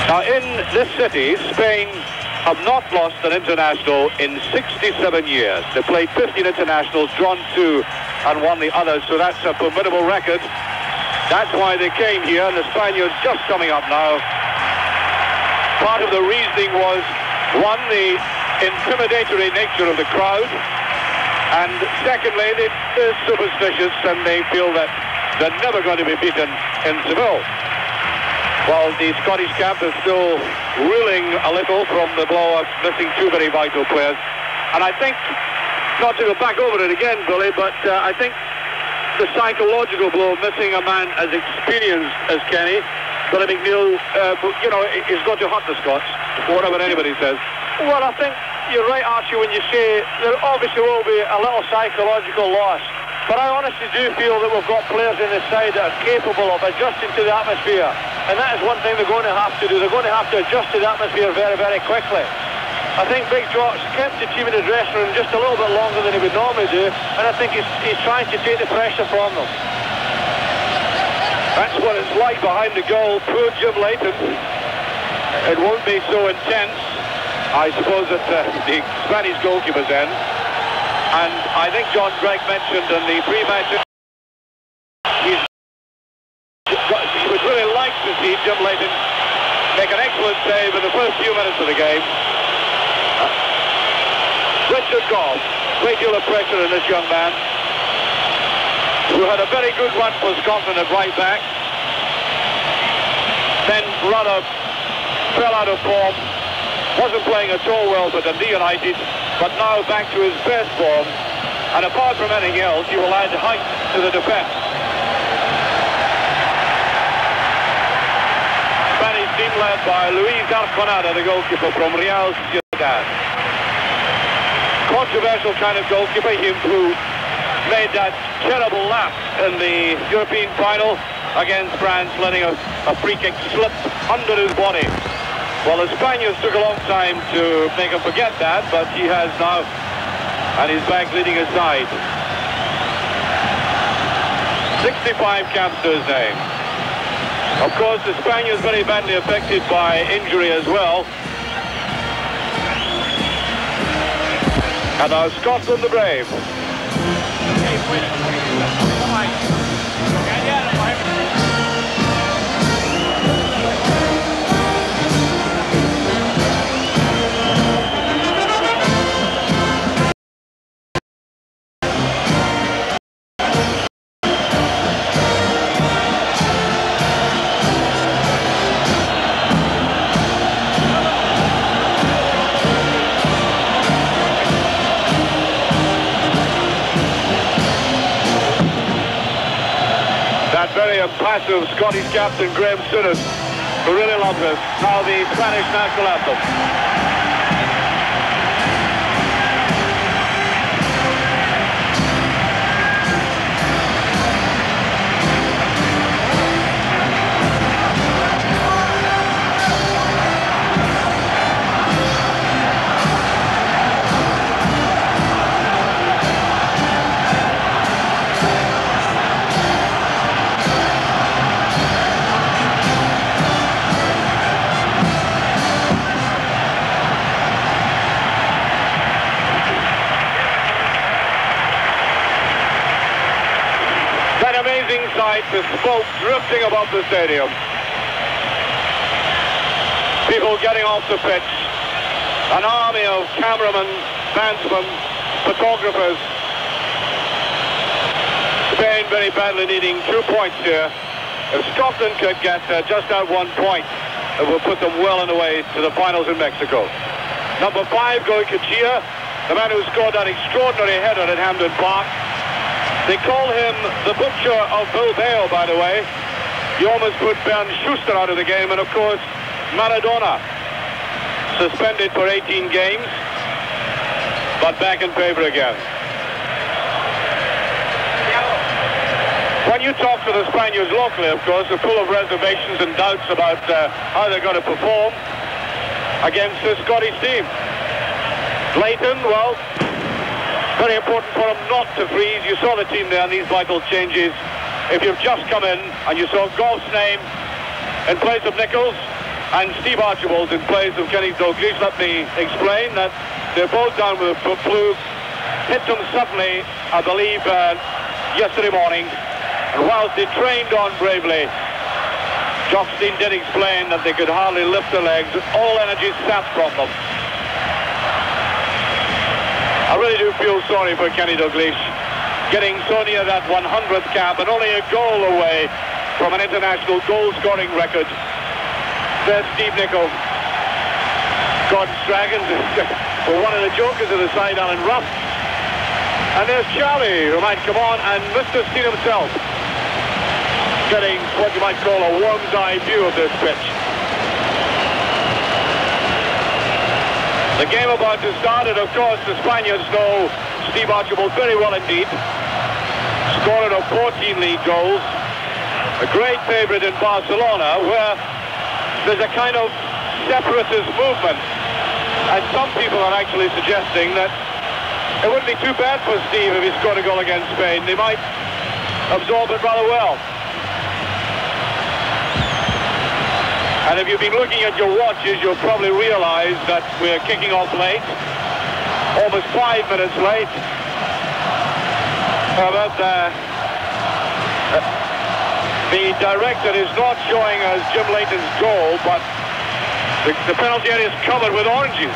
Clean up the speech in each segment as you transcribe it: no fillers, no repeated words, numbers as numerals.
Now, in this city, Spain have not lost an international in 67 years. They played 15 internationals, drawn 2 and won the others, so that's a formidable record. That's why they came here, and the Spaniards just coming up now. Part of the reasoning was, one, the intimidatory nature of the crowd, and secondly, they're superstitious and they feel that they're never going to be beaten in Seville. Well, the Scottish camp is still reeling a little from the blow of missing 2 very vital players. And I think, not to go back over it again, Billy, but I think the psychological blow of missing a man as experienced as Kenny, Billy McNeil, is going to hurt the Scots, whatever anybody says. Well, I think you're right, Archie, when you say there obviously will be a little psychological loss. But I honestly do feel that we've got players in the side that are capable of adjusting to the atmosphere. And that is one thing they're going to have to do. They're going to have to adjust to the atmosphere very, very quickly. I think Big Jock's kept the team in the dressing room just a little bit longer than he would normally do. And I think he's trying to take the pressure from them. That's what it's like behind the goal. Poor Jim Leighton. It won't be so intense, I suppose, at the Spanish goalkeeper's end. And I think John Gregg mentioned in the pre-match he would really like to see Jim Leighton make an excellent save in the first few minutes of the game. Richard Goff, great deal of pressure in this young man, who had a very good run for Scotland at right back, then rather fell out of form, wasn't playing at all well for Dundee United, but now back to his best form, and apart from anything else, he will add height to the defence. Spanish team led by Luis Arconada, the goalkeeper from Real Sociedad. Controversial kind of goalkeeper, him who made that terrible lapse in the European final against France, letting a free kick slip under his body. Well, the Spaniards took a long time to make him forget that, but he has now, and he's back leading his side. 65 caps to his name. Of course, the Spaniards very badly affected by injury as well. And now Scotland the brave. Very impassive Scottish captain Graham Souness, who really loves it. Now the Spanish national anthem. The smoke drifting above the stadium. People getting off the pitch. An army of cameramen, bandsmen, photographers. Spain very badly needing 2 points here. If Scotland could get just out 1 point, it will put them well on the way to the finals in Mexico. Number 5, Goicoechea, the man who scored that extraordinary header at Hampden Park. They call him the butcher of Bilbao, by the way. He almost put Bernd Schuster out of the game, and of course, Maradona, suspended for 18 games, but back in favour again. When you talk to the Spaniards locally, of course, they're full of reservations and doubts about how they're going to perform against this Scottish team. Leighton, well, very important for him not to freeze. You saw the team there and these vital changes. If you've just come in and you saw Goff's name in place of Nichols, and Steve Archibald in place of Kenny Dalglish. Let me explain that they're both down with a flu. Hit them suddenly, I believe, yesterday morning. And whilst they trained on bravely, Jockstein did explain that they could hardly lift their legs. All energy sapped from them. I really do feel sorry for Kenny Dalglish, getting so near that 100th cap and only a goal away from an international goal-scoring record. There's Steve Nicol. Gordon's Dragons were one of the jokers of the side, Alan Ruff. And there's Charlie, who might come on, and Mr. Stein himself, getting what you might call a worm's eye view of this pitch. The game about to start, and of course the Spaniards know Steve Archibald very well indeed. Scorer of 14 league goals. A great favourite in Barcelona, where there's a kind of separatist movement. And some people are actually suggesting that it wouldn't be too bad for Steve if he scored a goal against Spain. They might absorb it rather well. And if you've been looking at your watches, you'll probably realise that we're kicking off late. Almost 5 minutes late. But the director is not showing us Jim Leighton's goal, but the penalty area is covered with oranges.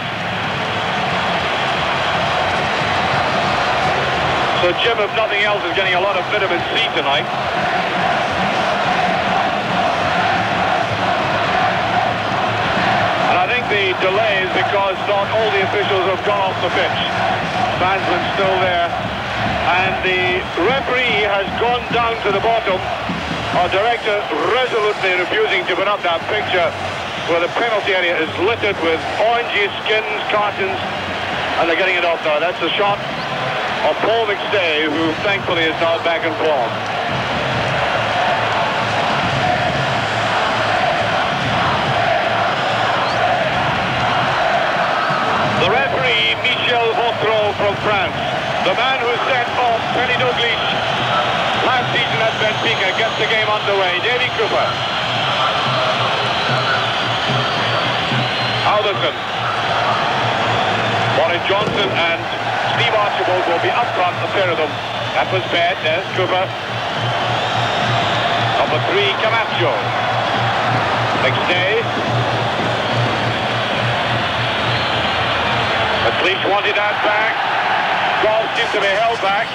So Jim, if nothing else, is getting a lot of vitamin C tonight. And I think the delay is because not all the officials have gone off the pitch. Fansman's still there. And the referee has gone down to the bottom. Our director resolutely refusing to put up that picture where the penalty area is littered with oranges, skins, cartons, and they're getting it off now. That's a shot of Paul McStay, who thankfully is now back in form. The referee, Michel Vautreau from France, the man who sent off Kenny Dalglish last season at Benfica, gets the game underway. Davy Cooper. Alderson. Boris Johnson and Steve Archibald will be up front, the pair of them. That was bad. There's Cooper. Number 3, Camacho. McStay. McLeish wanted that back. Golf seems to be held back.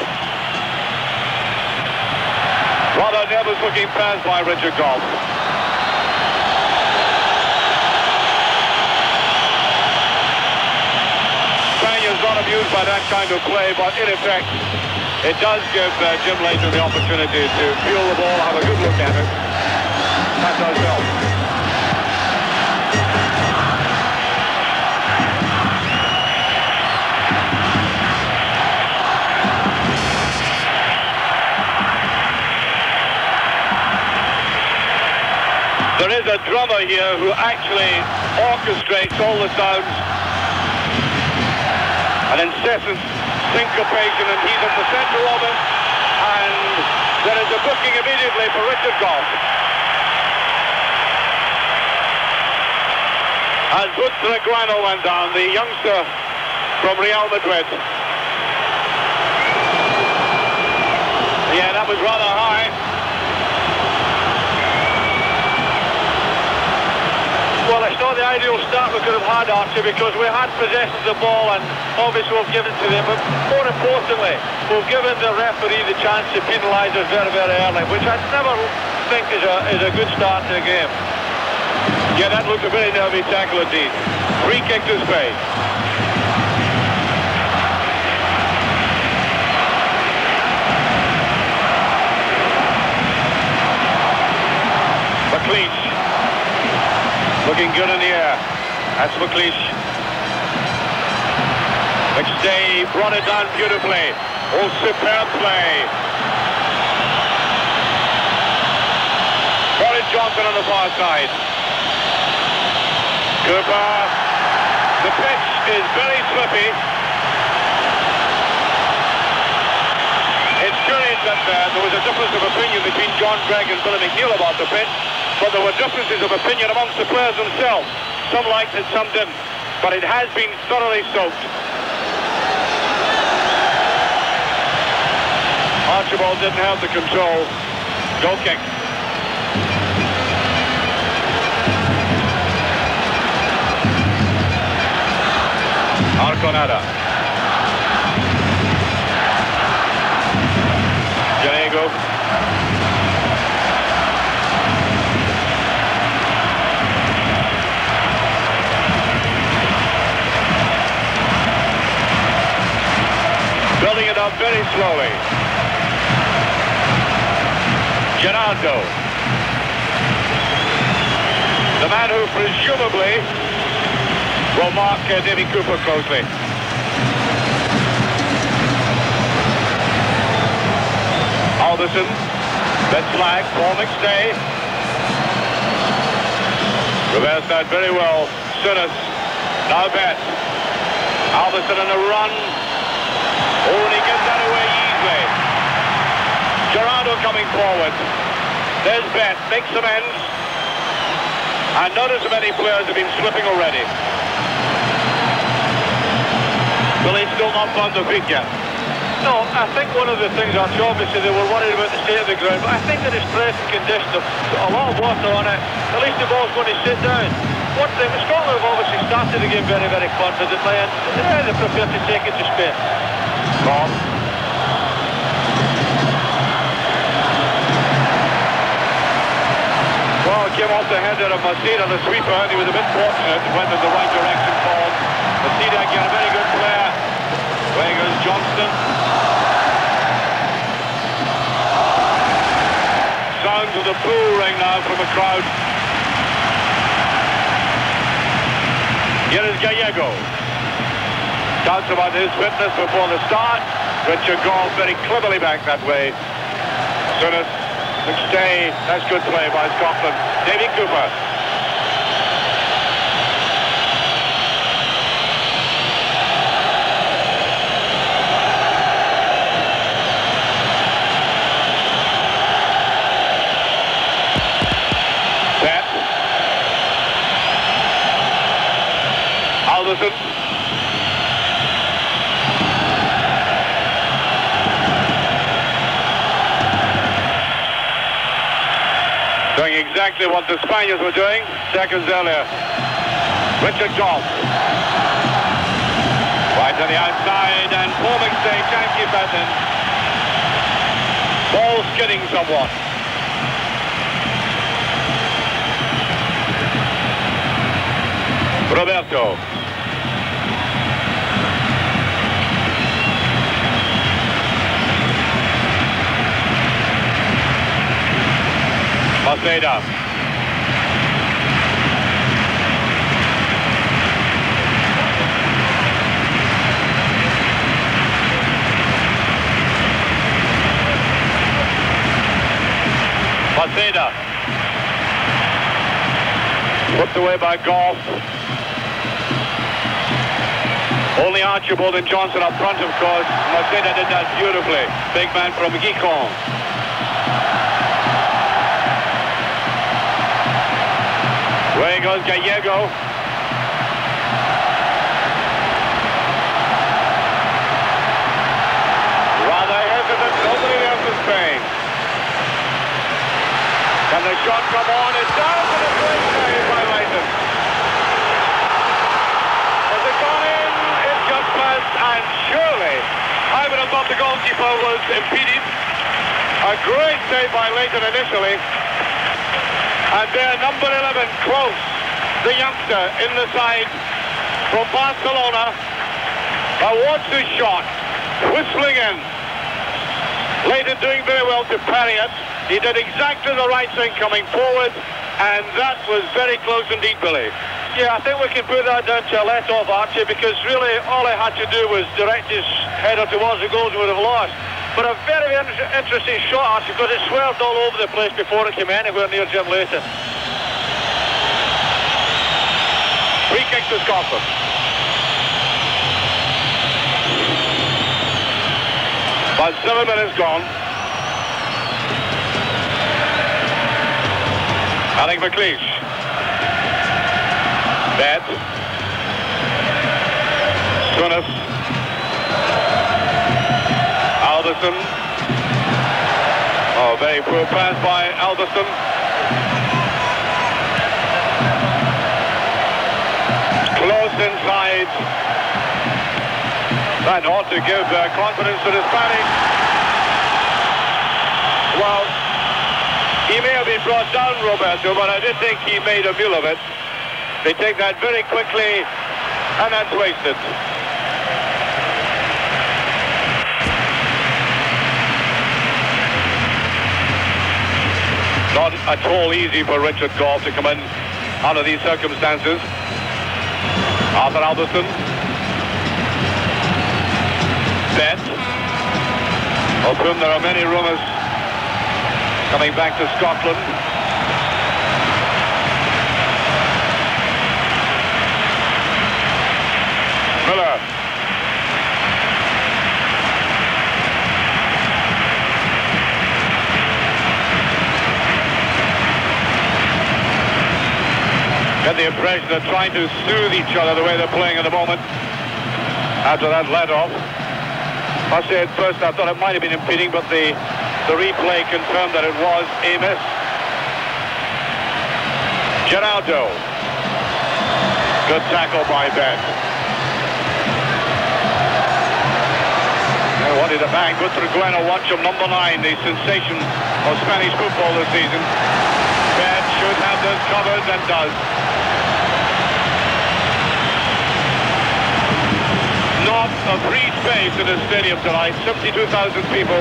Rather nervous looking pass by Richard Golf. Spaniards not amused by that kind of play, but in effect it does give Jim Leighton the opportunity to feel the ball, have a good look at it. That does help. There is a drummer here who actually orchestrates all the sounds. An incessant syncopation, and he's at the centre of it. And there is a booking immediately for Richard Golf. As Butraguano went down, the youngster from Real Madrid. Yeah, that was rather high. Well, it's not the ideal start we could have had, Archie, because we had possession of the ball and obviously we've given it to them. But more importantly, we've given the referee the chance to penalise us very, very early, which I never think is a good start to a game. Yeah, that looked a very nervy tackle indeed. Free kick to Spain. McLeish. Looking good in the air. That's McLeish. McStay brought it down beautifully. Oh, superb play. Boris Johnson on the far side. Cooper. The pitch is very slippy. It's curious that there was a difference of opinion between John Gregg and Billy McNeil about the pitch. but there were differences of opinion amongst the players themselves. Some liked it, some didn't, but it has been thoroughly soaked. Archibald didn't have the control. Goal kick. Arconada. Diego. Building it up very slowly. Gerardo. The man who presumably will mark Davy Cooper closely. Alderson, mid-flag, Paul McStay. Reversed that very well. Souness, now Bet. Alderson on a run. Oh, and he gets that away easily. Gerardo coming forward. There's Bet, makes amends. And notice how many players have been slipping already. Billy's still not found the feet yet. No, I think one of the things, Archie, obviously they were worried about the state of the ground, but I think that it's pressing condition, a lot of water on it, at least the ball's going to sit down. One thing, Scotland have obviously started the game very, very confidently, and they're prepared to take it to Spain. Bob. Well, it came off the header of Maceda, the sweeper, and he was a bit fortunate, went in the right direction for Maceda, again, a very good player. Away goes Johnston. Sounds of the bull ring now from the crowd. Here is Gallego. Doubts about his fitness before the start. Richard Goff very cleverly back that way. Souness, McStay, that's good play by Scotland. Davy Cooper. Alderson. Doing exactly what the Spaniards were doing seconds earlier. Richard Goff. Right on the outside, and Paul McStay can't keep that in. Ball skidding somewhat. Roberto. Maceda. Maceda. Put away by Goff. Only Archibald and Johnson up front, of course. Maceda did that beautifully. Big man from Gicon. Away goes Gallego. Rather hesitant, nobody there for Spain. Can the shot come on? It does, and a great save by Leighton. Has it gone in? It just passed, and surely I would have thought the goalkeeper was impeded. A great save by Leighton initially. And there, number 11, Close, the youngster in the side from Barcelona. Now watch this shot, whistling in. Leighton doing very well to parry it. He did exactly the right thing coming forward, and that was very close indeed, Billy. Yeah, I think we can put that down to a let-off, Archie, because really all he had to do was direct his header towards the goals and would have lost. But a very, very interesting shot, Archie, because it swerved all over the place before it came anywhere near Jim Leighton. Free kick to Scotland. About 7 minutes gone. Alec McLeish. Bet. Tunis. Alderson. Oh, very poor pass by Alderson. Close inside. That ought to give confidence to the Spanish. Well, he may have been brought down, Roberto, but I did think he made a meal of it. They take that very quickly, and that's wasted. Not at all easy for Richard Gough to come in under these circumstances. Arthur Alderson. Bet, of whom there are many rumours coming back to Scotland. Miller. Get the impression they're trying to soothe each other the way they're playing at the moment after that let-off. I say at first I thought it might have been impeding, but the replay confirmed that it was a miss. Geraldo. Good tackle by Bet. They wanted a bang. Good for Glenn Watcham, number 9, the sensation of Spanish football this season. Bet should have this covered and does. Not a free space in the stadium tonight. 72,000 people.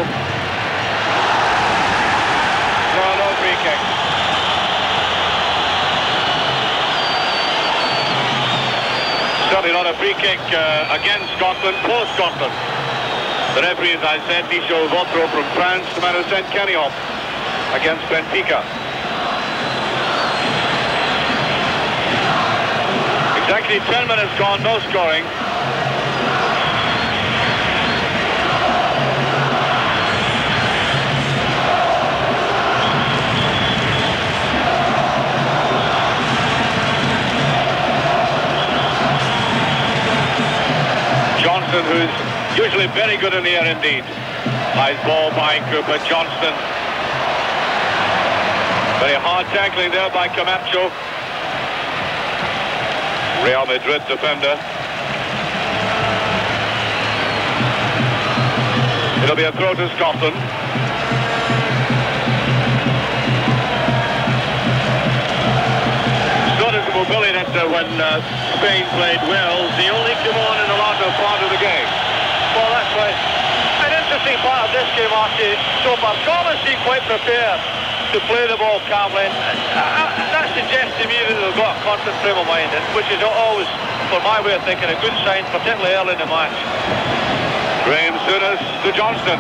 No free kick. Certainly not a free kick against Scotland, for Scotland. The referee, as I said, Michel Vautreau from France, the man who sent Kenny off against Benfica. Exactly 10 minutes gone, no scoring. Who's usually very good in the air indeed. Nice ball by Cooper Johnston. Very hard tackling there by Camacho. Real Madrid defender. It'll be a throw to Scotland. Scotland's mobility that when Spain played well, they only came on in the latter part of the game. Well, that's right. An interesting part of this game, Archie, so far. Scotland seem quite prepared to play the ball calmly. That suggests to me that they've got a confident frame of mind, which is always, for my way of thinking, a good sign, particularly early in the match. Graham Souness to Johnston.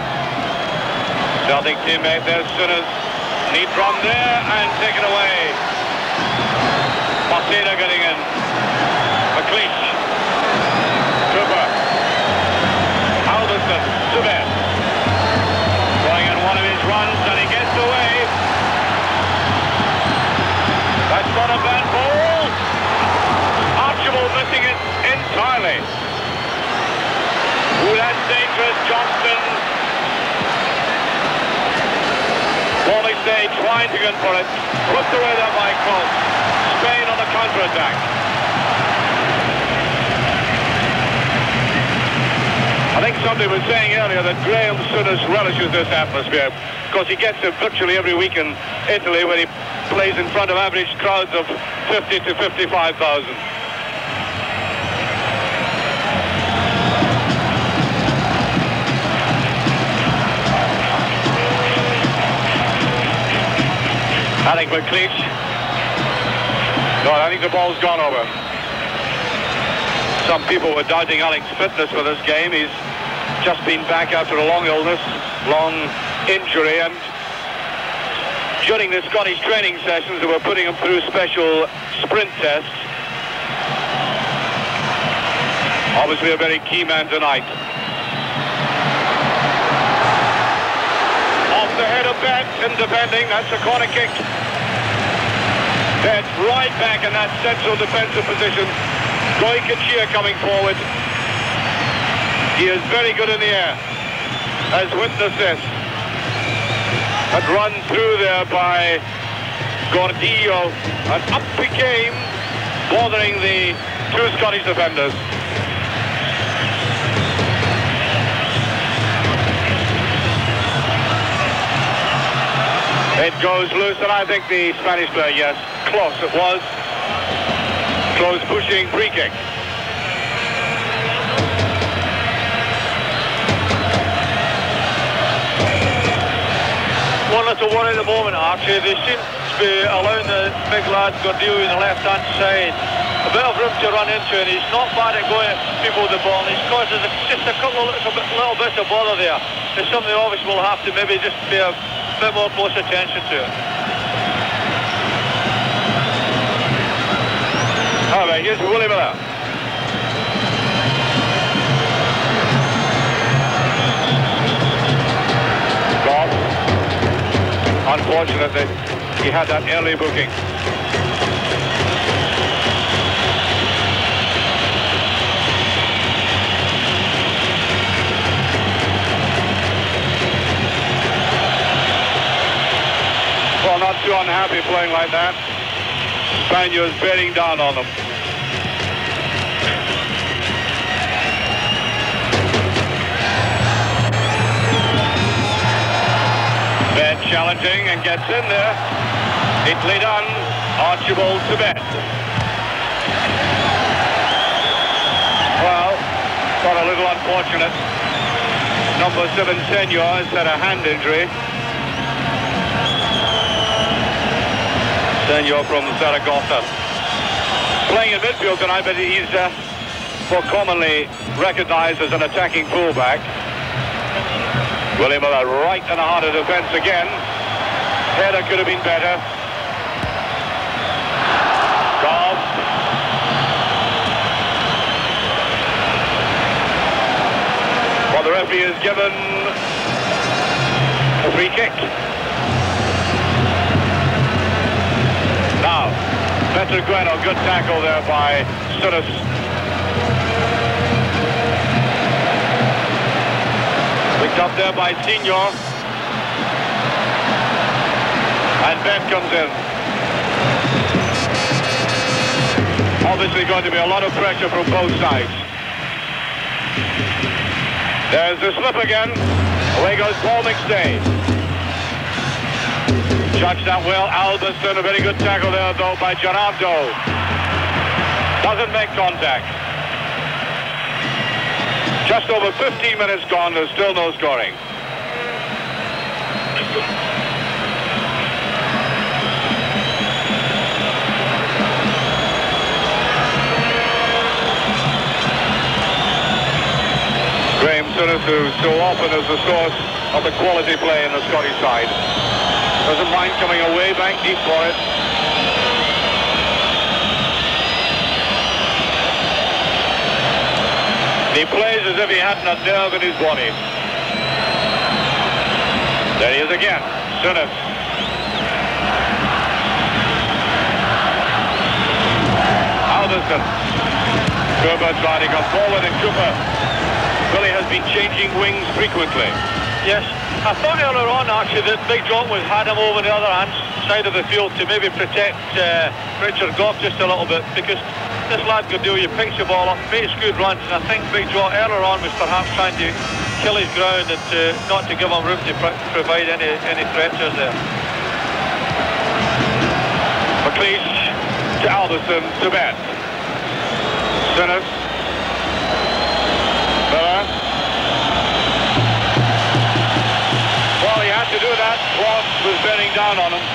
Celtic teammate there, Souness. Lead from there and taken away. Martina getting in. McLeish. Cooper. Alderson to Bet. Going in one of his runs and he gets away. That's not a bad ball. Archibald missing it entirely. Ooh, that's dangerous. Johnston. Walling Day trying to get for it. Put away there by Cross. Spain on the counter-attack. I think somebody was saying earlier that Graham Souness relishes this atmosphere because he gets it virtually every week in Italy when he plays in front of average crowds of 50 to 55,000. Alec McLeish. No, I think the ball's gone over. Some people were doubting Alec's fitness for this game. He's just been back after a long illness, long injury, and during the Scottish training sessions they were putting him through special sprint tests. Obviously a very key man tonight. Off the head of Bet in defending. That's a corner kick. That's right back in that central defensive position. Goikachia coming forward. He is very good in the air, as witness this. And run through there by Gordillo, and up he came, bothering the two Scottish defenders. It goes loose, and I think the Spanish player, yes, close it was. Close pushing free kick. 1-1 at the moment, Archie. They seem to be allowing the big lad Gordillo on the left-hand side a bit of room to run into, and he's not bad at going at people with the ball, and he's caused just a couple of little bits of bother there. It's something obviously we'll have to maybe just pay a bit more close attention to it. All right, here's Willie Miller. Goff. Unfortunately, he had that early booking. Well, not too unhappy playing like that. Spaniards bearing down on them. Ben challenging and gets in there. Neatly done. Archibald to Ben. Well, got a little unfortunate. Number 7 Senor has had a hand injury. Senor from Zaragoza. Playing in midfield tonight, but he's more commonly recognised as an attacking fullback. Willie Miller right in the heart of defence again. Header could have been better. Goff. Well, the referee has given a free kick. Now, Petrogueno, good tackle there by Sunis. Picked up there by Senor. And Ben comes in. Obviously going to be a lot of pressure from both sides. There's the slip again. Away goes Paul McStay. Judged that well. Albiston, a very good tackle there though by Gerardo. Doesn't make contact. Just over 15 minutes gone, there's still no scoring. Graham Sunis, who so often is the source of the quality play in the Scottish side. Doesn't mind coming away back deep for it. He plays as if he hadn't a nerve in his body. There he is again, Sunis. Alderson. Cooper trying to come forward, and Cooper really has been changing wings frequently. Yes, I thought earlier on actually that Big John had him over the other side of the field to maybe protect Richard Goff just a little bit, because this lad Gordillo, he picks the ball up, makes good runs, and I think Big John earlier on was perhaps trying to kill his ground and not to give him room to provide any threats there. McLeish to Alderson to Ben. Sunis. Miller. Well, he had to do that. Ross was bearing down on him.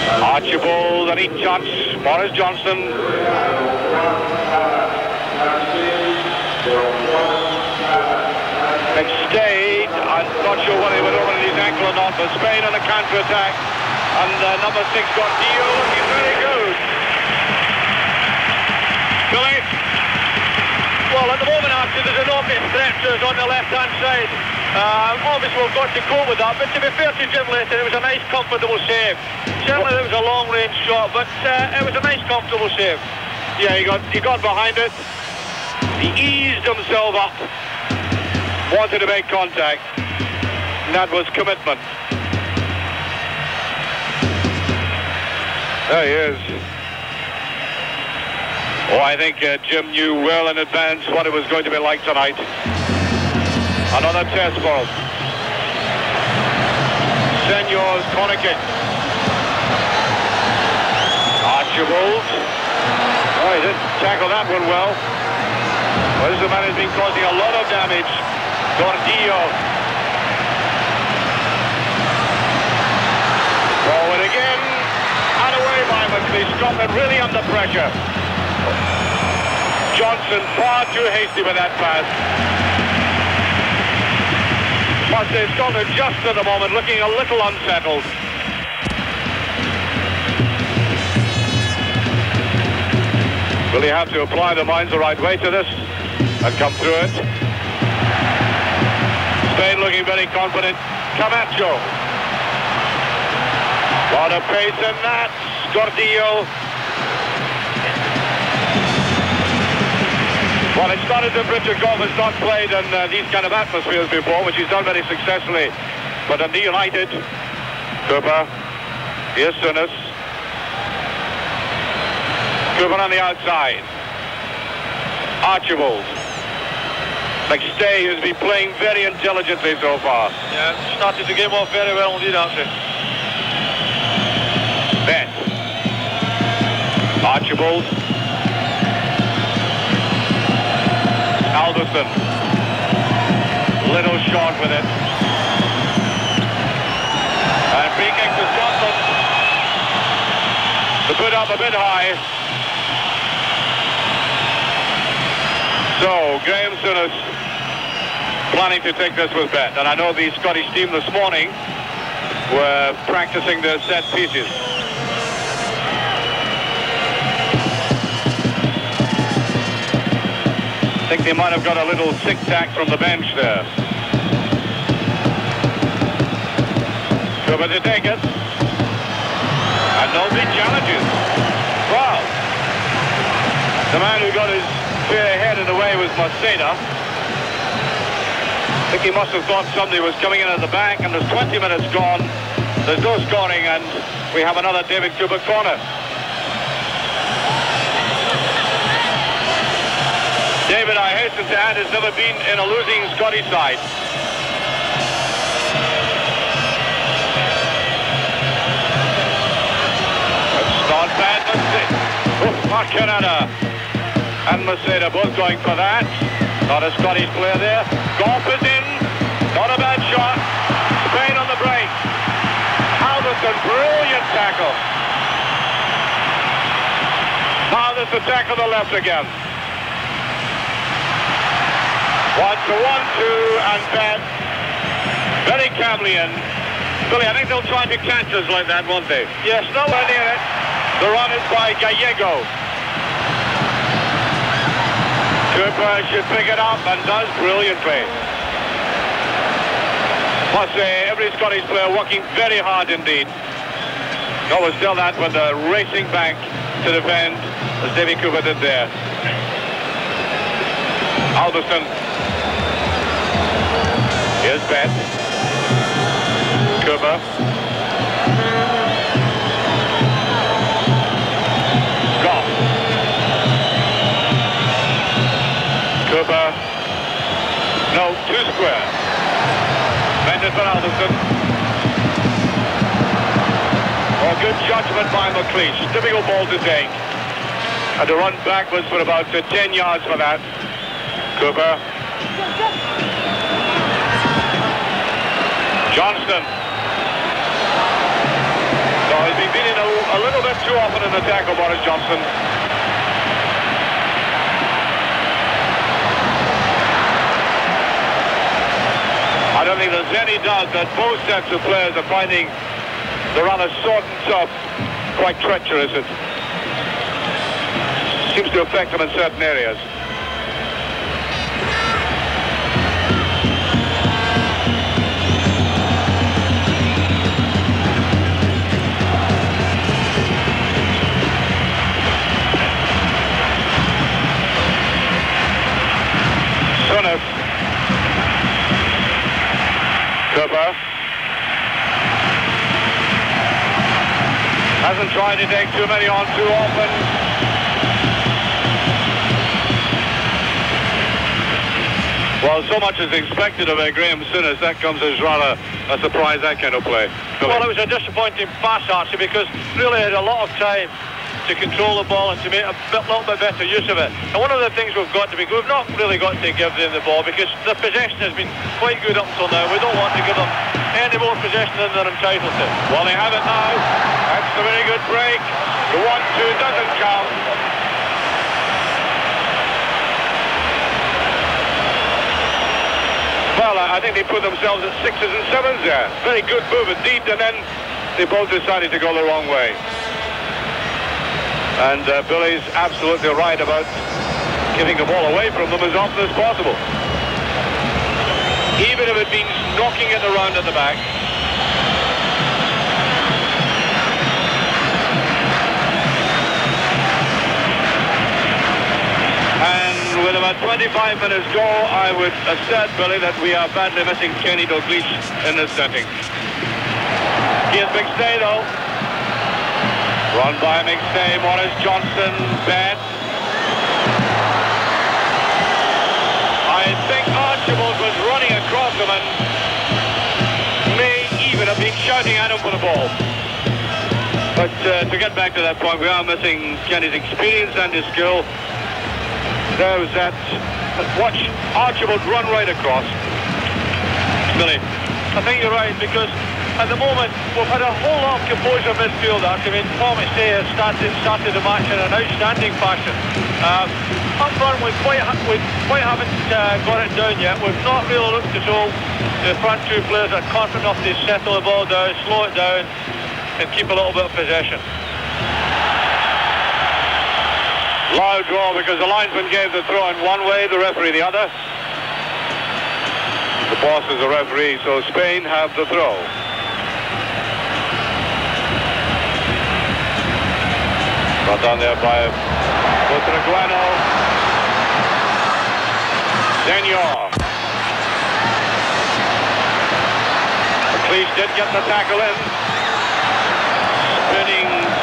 Archibald, and he touch. Boris Johnson. McStay, I'm not sure whether he went over his ankle or not, but Spain on a counter-attack. And number 6 Gordillo looking very good. Billy? Well, at the moment, obviously there's an obvious threat to us on the left-hand side. Obviously we've got to cope with that, but to be fair to Jim Leighton, it was a nice, comfortable save. Certainly it was a long-range shot, but it was a nice, comfortable save. Yeah, he got behind it. He eased himself up. Wanted to make contact. And that was commitment. There he is. Oh, I think Jim knew well in advance what it was going to be like tonight. Another test for him. Senyor's corner kick. Archibald. Oh, he didn't tackle that one well. Well, this is a man who's been causing a lot of damage. Gordillo. Forward again. And away by McLeish. Scotland really under pressure. Johnson far too hasty with that pass. Must say Scotland just at the moment looking a little unsettled. Will he have to apply the minds the right way to this and come through it? Spain looking very confident. Camacho. Lot of pace in that. Gordillo. Well, it's not as if Richard Gough has not played in these kind of atmospheres before, which he's done very successfully. But Dundee United, Cooper, here's Souness. Cooper on the outside. Archibald. McStay, who's been playing very intelligently so far. Yeah, started the game off very well indeed, actually. Bet. Archibald. Alderson. Little short with it. And free kick to Scotland. The put up a bit high. So, Graham Souness planning to take this with Bet. And I know the Scottish team this morning were practicing their set pieces. I think they might have got a little tic-tac from the bench there. Cooper to take it. And nobody challenges. Wow. The man who got his fair head in the way was Maceda. I think he must have thought somebody was coming in at the back, and there's 20 minutes gone. There's no scoring, and we have another David Cooper corner. David, I hasten to add, has never been in a losing Scottish side. It's not bad, Mark Canada and Maceda both going for that. Not a Scottish player there. Gough is in. Not a bad shot. Spain on the break. Alderson, brilliant tackle. Now there's the tackle to the left again. 1-2, and Bet. Very Cavalian. Billy, I think they'll try to catch us like that, won't they? Yes, nowhere near it. The run is by Gallego. Cooper should pick it up and does brilliantly. Must say, every Scottish player working very hard indeed. Always still that with the racing back to defend, as Davy Cooper did there. Alderson. Here's Bet. Cooper. Gough. Cooper. No, two square. Mended for Alderson. Oh, good judgment by McLeish. Difficult ball to take. Had to run backwards for about 10 yards for that. Cooper. Johnston. So he's been beaten a little bit too often in the tackle, Boris Johnson. I don't think there's any doubt that both sets of players are finding the run of short and tough quite treacherous. It seems to affect them in certain areas. Hasn't tried to take too many on too often. Well, so much is expected of Graham Souness. That comes as rather a surprise, that kind of play. Well, it was a disappointing pass, Archie, because really had a lot of time to control the ball and to make a little bit better use of it. And one of the things we've not really got to give them the ball, because the possession has been quite good up until now. We don't want to give them any more possession than they're entitled to. Well, they have it now. That's a very good break. The 1-2 doesn't count. Well, I think they put themselves at 6s and 7s there. Very good move indeed, and then they both decided to go the wrong way. And Billy's absolutely right about giving the ball away from them as often as possible. Even if it means knocking it around at the back. And with about 25 minutes go, I would assert, Billy, that we are badly missing Kenny Dalglish in this setting. Here's McStay, though. Run by McStay, Morris Johnson, bad. I think Archibald was running across him and may even have been shouting at him for the ball. But to get back to that point, we are missing Kenny's experience and his skill. There's that. Watch Archibald run right across. Billy, I think you're right, because at the moment we've had a whole lot of composure midfield. I mean, Paul McStay has started the match in an outstanding fashion. Up front, we quite haven't got it down yet. We've not really looked as though the front two players are confident enough to settle the ball down, slow it down, and keep a little bit of possession. Loud draw because the linesman gave the throw in one way, the referee the other. The boss is the referee, so Spain have the throw. Brought down there by Butraguano. Senor. McLeish did get the tackle in.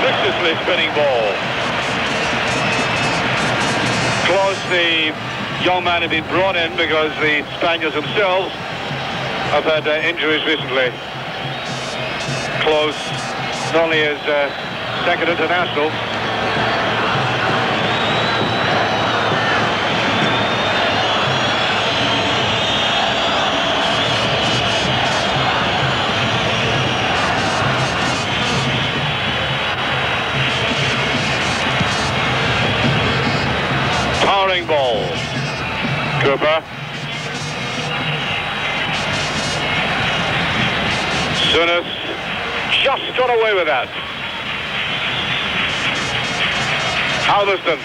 Viciously spinning ball. Close, the young man had been brought in because the Spaniards themselves have had injuries recently. Close, not only his second international. Towering ball. Cooper. Souness just got away with that. Halberstam.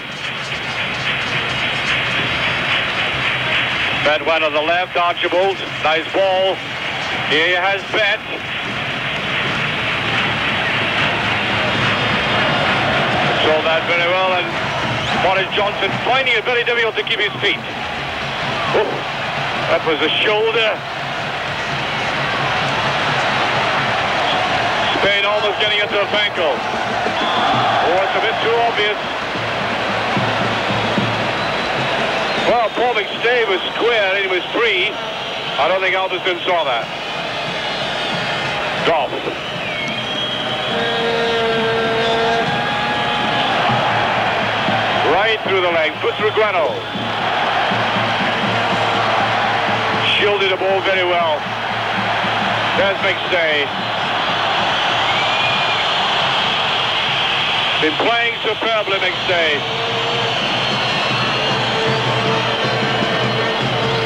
Bet went on the left, Archibald. Nice ball. Here he has Bet. Controlled that very well, and Morris Johnson finding it very difficult to keep his feet. Oh, that was a shoulder. Spain almost getting into a ankle. Oh, it's a bit too obvious. Well, Paul McStay was square and he was free. I don't think Alderston saw that. Golf. Right through the leg. Butraguano. Shielded the ball very well. There's McStay. Been playing superbly, McStay.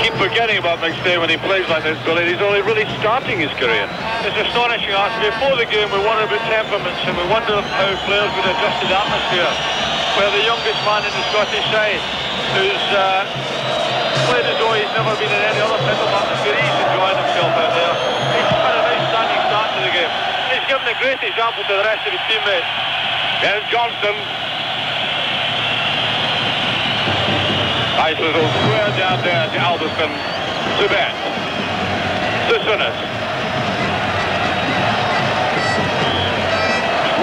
Keep forgetting about McStay when he plays like this, Billy. He's only really starting his career. It's astonishing, Archie. Before the game, we wondered about temperaments and we wondered how players would adjust to the atmosphere. Where the youngest man in the Scottish side, who's played as though he's never been in any other type of atmosphere, he's enjoying himself out there. He's had an outstanding start to the game. He's given a great example to the rest of his teammates. There's Johnston. Nice little square down there to Alderston. To Bet. To Souness.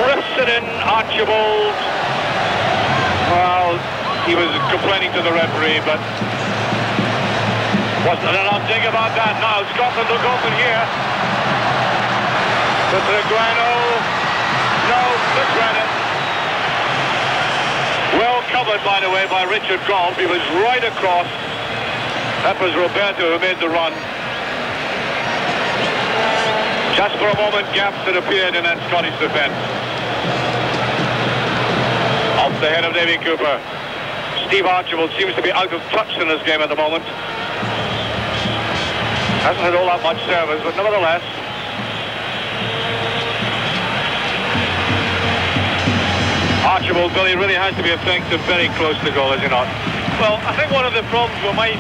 Rips it in, Archibald. Well, he was complaining to the referee, but wasn't an enough dig about that. Now Scotland will go from here. But Reguano, no, McGrennan. Well covered, by the way, by Richard Goff. He was right across. That was Roberto who made the run. Just for a moment, gaps had appeared in that Scottish defence. Off the head of Davy Cooper. Steve Archibald seems to be out of touch in this game at the moment. Hasn't had all that much service, but nevertheless. Archibald, Billy, really has to be effective very close to goal, is he not? Well, I think one of the problems we might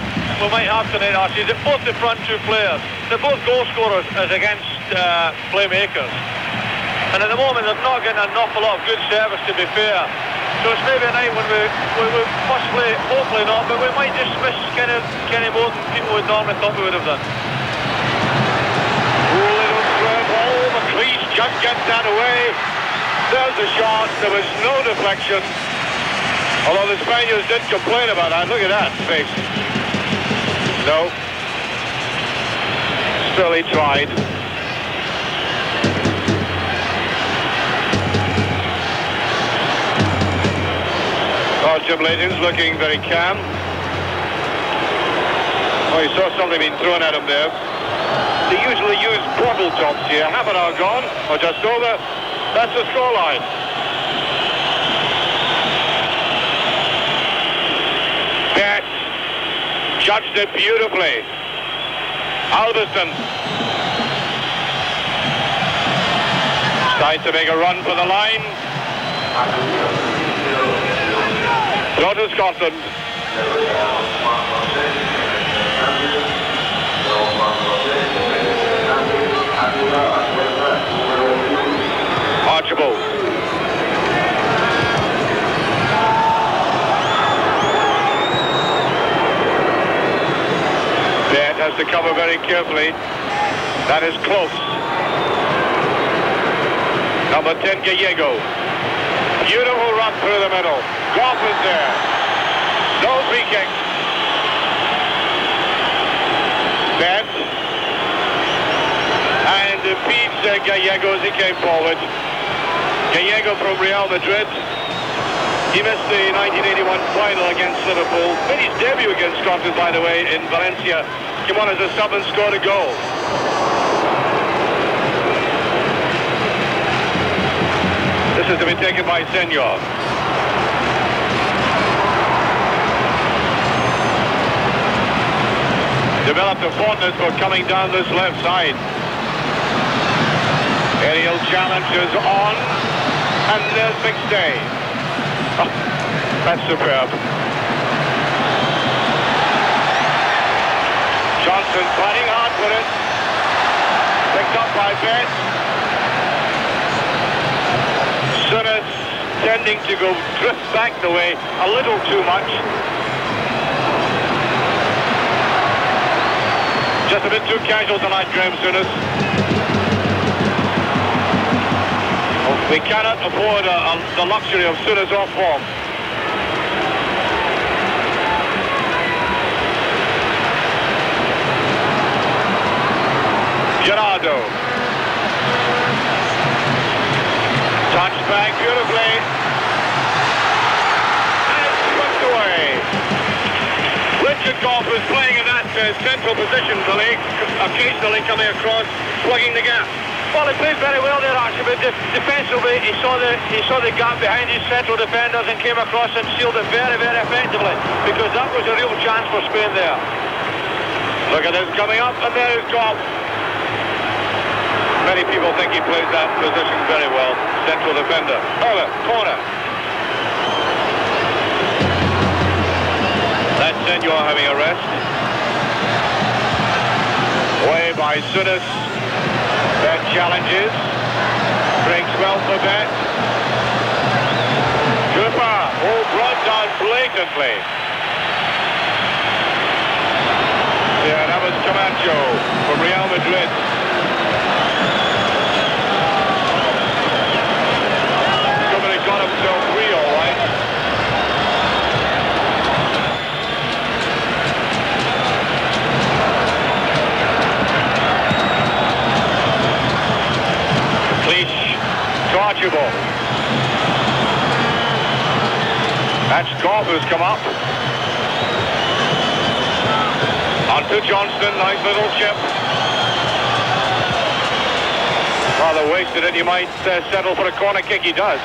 have tonight, Archie, is that both the front two players, they're both goal scorers as against playmakers. And at the moment, they're not getting an awful lot of good service, to be fair. So it's maybe a night when we possibly, hopefully not, but we might just miss Kenny more than people would normally thought we would have done. Little square ball, McLeish just gets that away. There's the shot, there was no deflection. Although the Spaniards did complain about that. Look at that face. No. Still he tried. Oh, Jim Leighton's looking very calm. Oh, he saw something being thrown at him there. They usually use bottle tops here. Half an hour gone, or just over. That's the scoreline. Bet judged it beautifully. Alveston decides to make a run for the line. Throw to Scotland. Archibald. Bed has to cover very carefully. That is close. Number 10, Gallego. Beautiful run through the middle. Goff is there. No free kick. Bed. And feeds Gallego as he came forward. Gallego from Real Madrid. He missed the 1981 final against Liverpool. Made his debut against Scotland, by the way, in Valencia. Came on as a sub and scored a goal. This is to be taken by Senor. Developed a fondness for coming down this left side. Aerial challenge is on, and there's McStay. Oh, that's superb. Johnson fighting hard for it. Picked up by Bet. Souness tending to go drift back the way a little too much. Just a bit too casual tonight, Graham Souness. We cannot afford the luxury of Souness off form. Gerardo. Touched back beautifully. And swept away. Richard Goff was playing in that central position, Billy, occasionally coming across, plugging the gap. Well, he played very well there, actually, but defensively he saw the gap behind his central defenders and came across and sealed it very, very effectively, because that was a real chance for Spain there. Look at this coming up, and there is Goff. Many people think he plays that position very well, central defender. Over, corner. That's Senor having a rest. Away by Souness. Bet challenges. Breaks well for Bet. Cooper. Oh, brought down blatantly. Yeah, that was Camacho from Real Madrid. That's Goff who's come up. On to Johnston, nice little chip. Rather wasted it, he might settle for a corner kick, he does.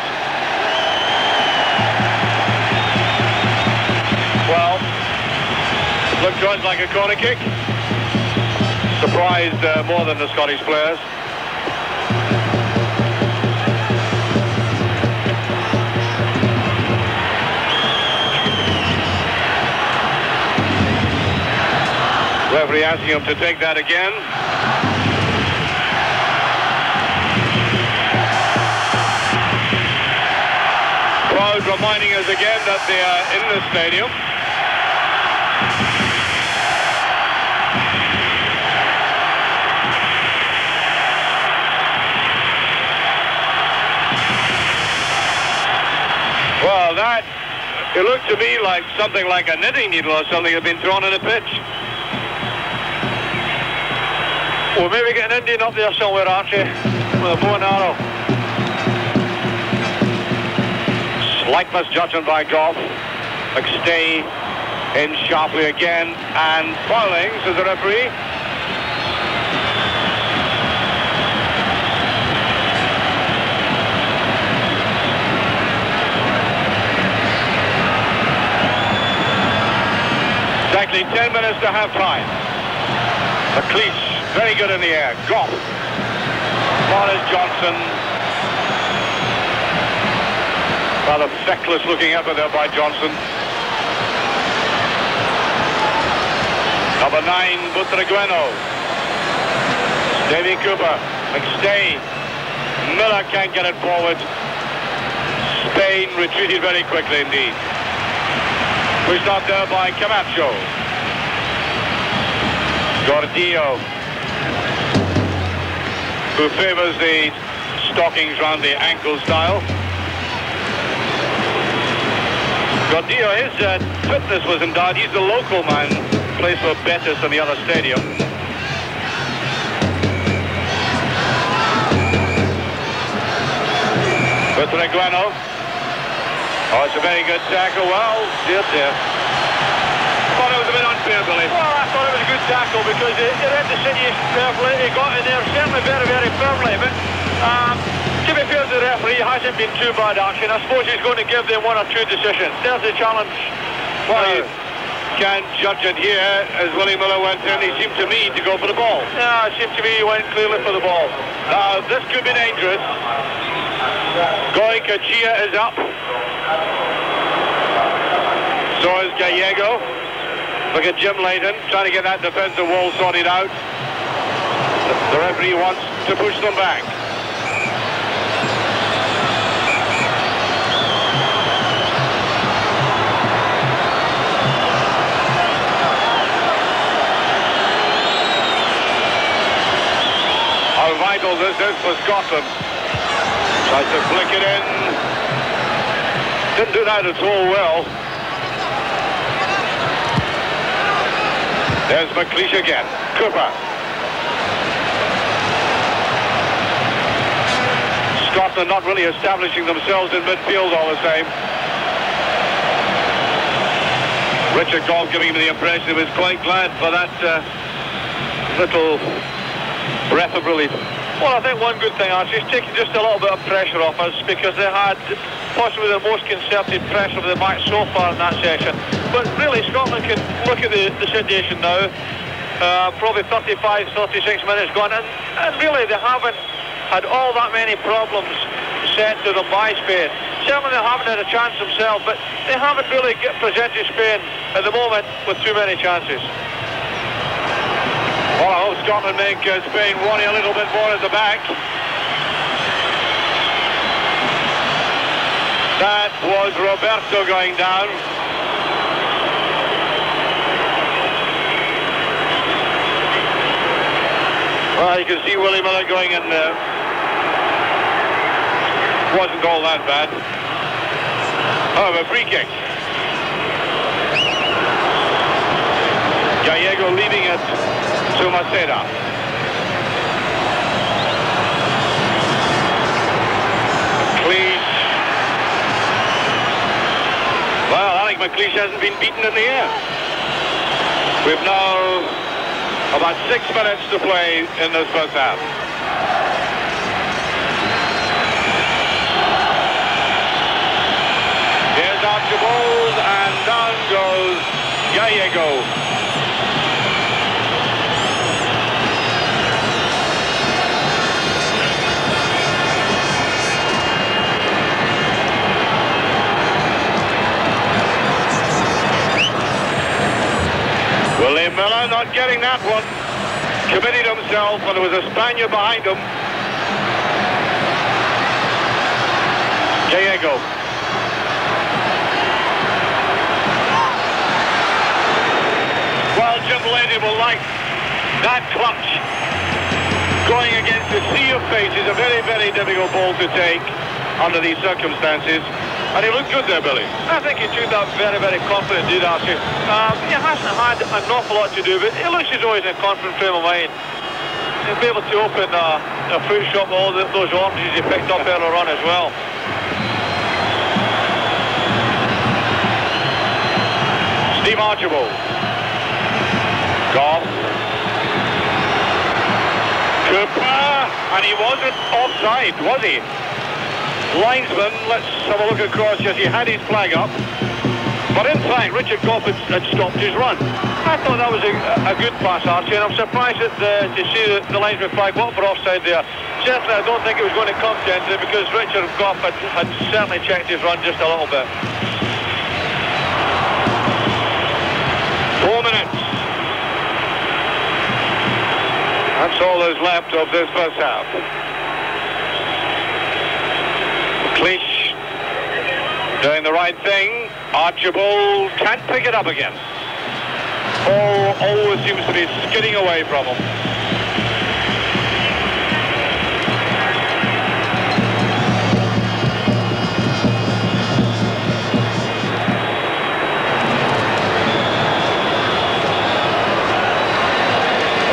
Well, looked to us like a corner kick. Surprised more than the Scottish players. Referee asking him to take that again. Crowd reminding us again that they are in the stadium. Well, that, it looked to me like something like a knitting needle or something had been thrown in a pitch. We'll maybe get an Indian up there somewhere, Archie, with a bow and arrow. Slight misjudgment by Goff. McStay in sharply again, and fouling, says the referee. Exactly 10 minutes to half time. McLeish, very good in the air. Goff. Boris Johnson. Rather feckless looking effort there by Johnson. Number 9, Butragueno. Davy Cooper. McStay. Miller can't get it forward. Spain retreated very quickly indeed. Pushed out there by Camacho. Gordillo, who favours the stockings round the ankle style. Gordillo, his fitness was in doubt. He's the local man, plays for Betis in the other stadium. Butragueno. Oh, it's a very good tackle. Well, dear. Thought it was a bit unfair, Billy. Well, I thought it was a good tackle because he read the situation carefully. He got in there certainly very, very firmly. But to be fair to the referee, he hasn't been too bad action. I suppose he's going to give them one or two decisions. There's the challenge. Well, you can't judge it here. As Willie Miller went in, he seemed to me to go for the ball. Yeah, it seemed to me he went clearly for the ball. Now, this could be dangerous. Goy Kachia is up. So is Gallego. Look at Jim Leighton trying to get that defensive wall sorted out. The referee wants to push them back. How vital this is for Scotland. Tries to flick it in. Didn't do that at all well. There's McLeish again. Cooper. Scotland not really establishing themselves in midfield all the same. Richard Goff giving him the impression he was quite glad for that little breath of relief. Well, I think one good thing, Archie, is taking just a little bit of pressure off us because they had possibly the most concerted pressure of the match so far in that session. But really, Scotland can look at the situation now. Probably 35, 36 minutes gone, and really they haven't had all that many problems sent to them by Spain. Certainly they haven't had a chance themselves, but they haven't really presented Spain at the moment with too many chances. Well, I hope Scotland make Spain worry a little bit more at the back. That was Roberto going down. Well, you can see Willie Miller going in there. Wasn't all that bad. Oh, a free kick. Gallego leaving it to Maceda. McLeish. Well, McLeish hasn't been beaten in the air. We've now about 6 minutes to play in this first half. Here's Archibald, and down goes Gallego. Willie Miller not getting that one. Committed himself, and there was a Spaniard behind him. Gallego. Well, Jim Lady will like that clutch. Going against a sea of pace is a very, very difficult ball to take under these circumstances. And he looked good there, Billy. I think he took that very, very confident, did Archie. He hasn't had an awful lot to do, but it looks as though he's in a confident frame of mind. He'll be able to open a fruit shop with all those oranges he picked up earlier on as well. Steve Archibald. Goff. Cooper. And he wasn't offside, was he? Linesman, let's have a look across. Yes, he had his flag up. But in fact, Richard Goff had stopped his run. I thought that was a good pass, Archie, and I'm surprised to see the linesman flag what for offside there. Certainly, I don't think it was going to come to anything because Richard Goff had certainly checked his run just a little bit. 4 minutes. That's all there's left of this first half. McLeish doing the right thing. Archibald can't pick it up again. Ball always seems to be skidding away from him.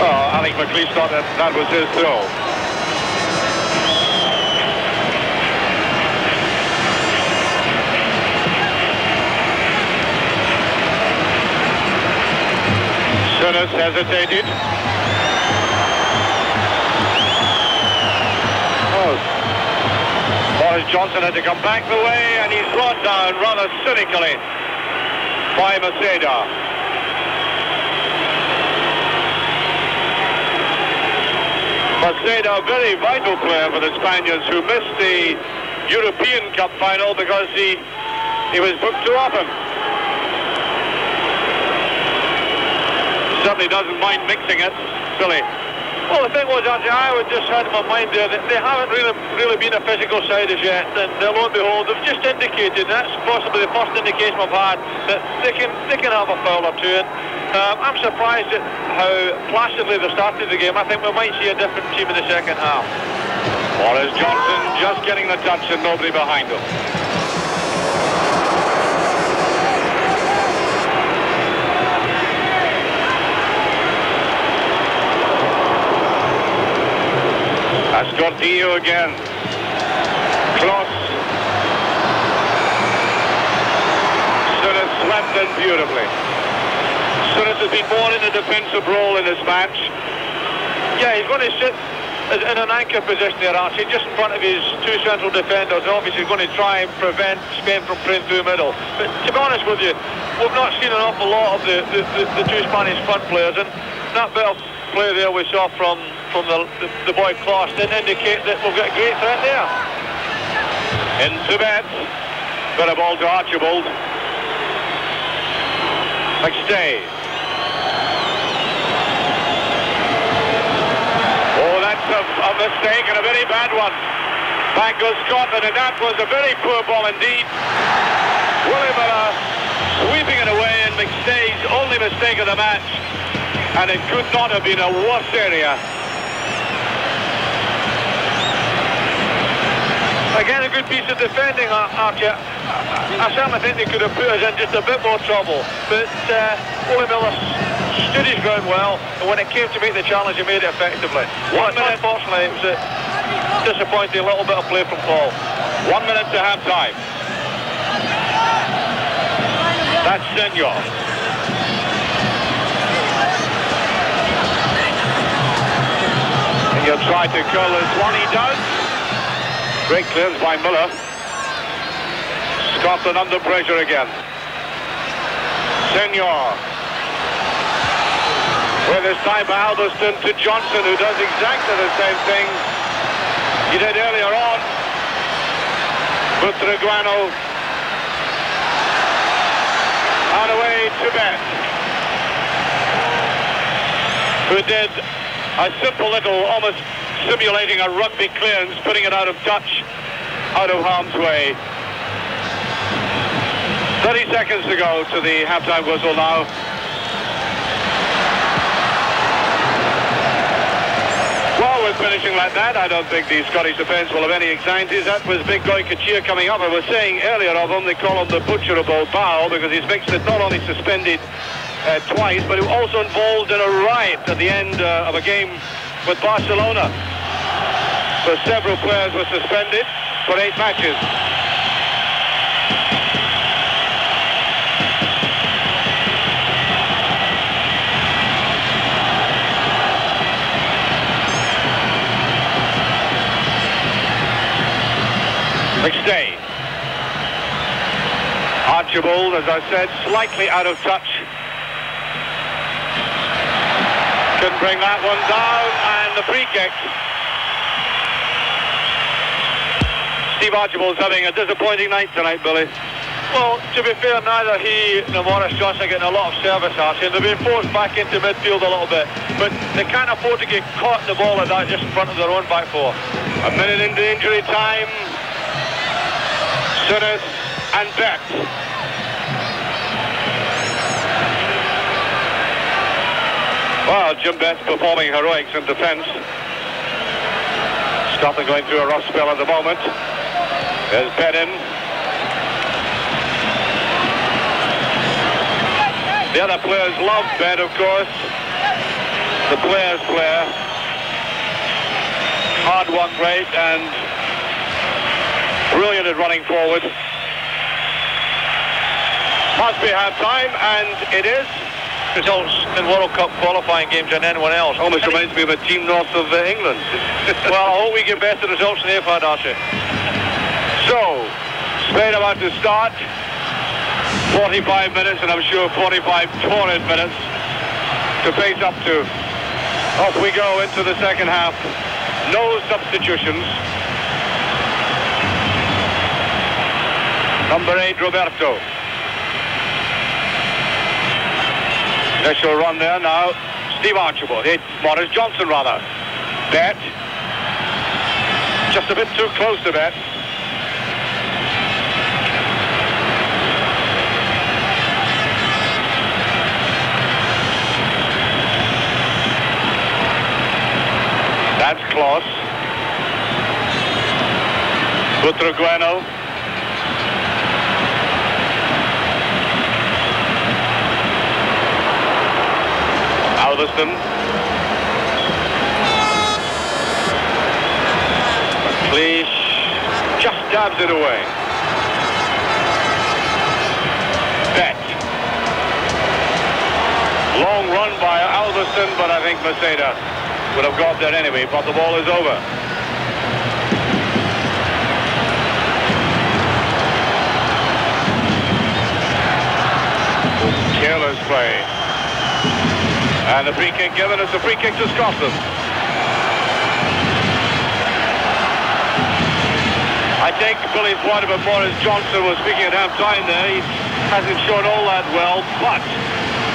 Well, I think McLeish thought that was his throw. Souness hesitated. Oh. Boris Johnson had to come back the way, and he's run down rather cynically by Maceda. Maceda, a very vital player for the Spaniards who missed the European Cup final because he was booked too often. Certainly doesn't mind mixing it, Billy. Well, the thing was, Archie, I would just had in my mind there that they haven't really been a physical side as yet, and lo and behold, they've just indicated, and that's possibly the first indication I've had, that they can have a foul or two. And I'm surprised at how placidly they started the game. I think we might see a different team in the second half. Boris Johnson just getting the touch and nobody behind him. Ascortillo again. Kloss. Souness swept in beautifully. Souness has been more in a defensive role in this match. Yeah, he's going to sit in an anchor position there, Archie, just in front of his two central defenders. Obviously, he's going to try and prevent Spain from playing through middle. But to be honest with you, we've not seen an awful lot of the two Spanish front players, and that bit of play there we saw from the boy Kloss didn't indicate that we've got a great threat there. Into bed. Got a ball to Archibald. McStay. Oh, that's a mistake and a very bad one. Back goes Scotland, and that was a very poor ball indeed. Willie Miller sweeping it away, and McStay's only mistake of the match. And it could not have been a worse area. Again, a good piece of defending, Archie. I certainly think they could have put us in just a bit more trouble. But Willie Miller stood his ground well, and when it came to make the challenge, he made it effectively. Unfortunately, it was a disappointing little bit of play from Paul. 1 minute to half time. That's Senor. And you'll try to curl this one. He does. Great clearance by Miller. Scotland under pressure again. Senor. With this time by Alderston to Johnson, who does exactly the same thing he did earlier on. Butraguano. And away to Bet, who did a simple little, almost simulating a rugby clearance, putting it out of touch, out of harm's way. 30 seconds to go to the halftime whistle now. Well, with finishing like that, I don't think the Scottish defence will have any anxieties. That was Big Goy Kachir coming up. I was saying earlier of him, they call him the Butcher of Bilbao because he's mixed it, not only suspended twice, but he was also involved in a riot at the end of a game with Barcelona. So several players were suspended for 8 matches. McStay. Archibald, as I said, slightly out of touch. Couldn't bring that one down, and the free kick. Steve Archibald's having a disappointing night tonight, Billy. Well, to be fair, neither he nor Maurice Johnson are getting a lot of service, Archie, and they're being forced back into midfield a little bit, but they can't afford to get caught in the ball like that just in front of their own back four. A minute into injury time. Souness and Bet. Well, Jim Betts performing heroics in defence. Scotland going through a rough spell at the moment. There's Bet in. The other players love Bet, of course. The players' player. Hard work rate and brilliant at running forward. Must be half-time, and it is. Results in World Cup qualifying games than anyone else. Almost reminds me of a team north of England. Well, I hope we get better results than they've had, Archie. So, Spain about to start. 45 minutes, and I'm sure 45 torrid minutes to face up to. Off we go into the second half. No substitutions. Number 8, Roberto. Initial run there now. Steve Archibald. Maurice Johnson, rather. Bet. Just a bit too close to Bet. That's close. Butraguano. Alderston. McLeish just dabs it away. Bet. Long run by Alderston, but I think Maceda would have got there anyway, but the ball is over. Careless play. And the free kick given. It's a free kick to Scotland. I take Billy's point about Maurice Johnson was speaking at half-time there. He hasn't shown all that well, but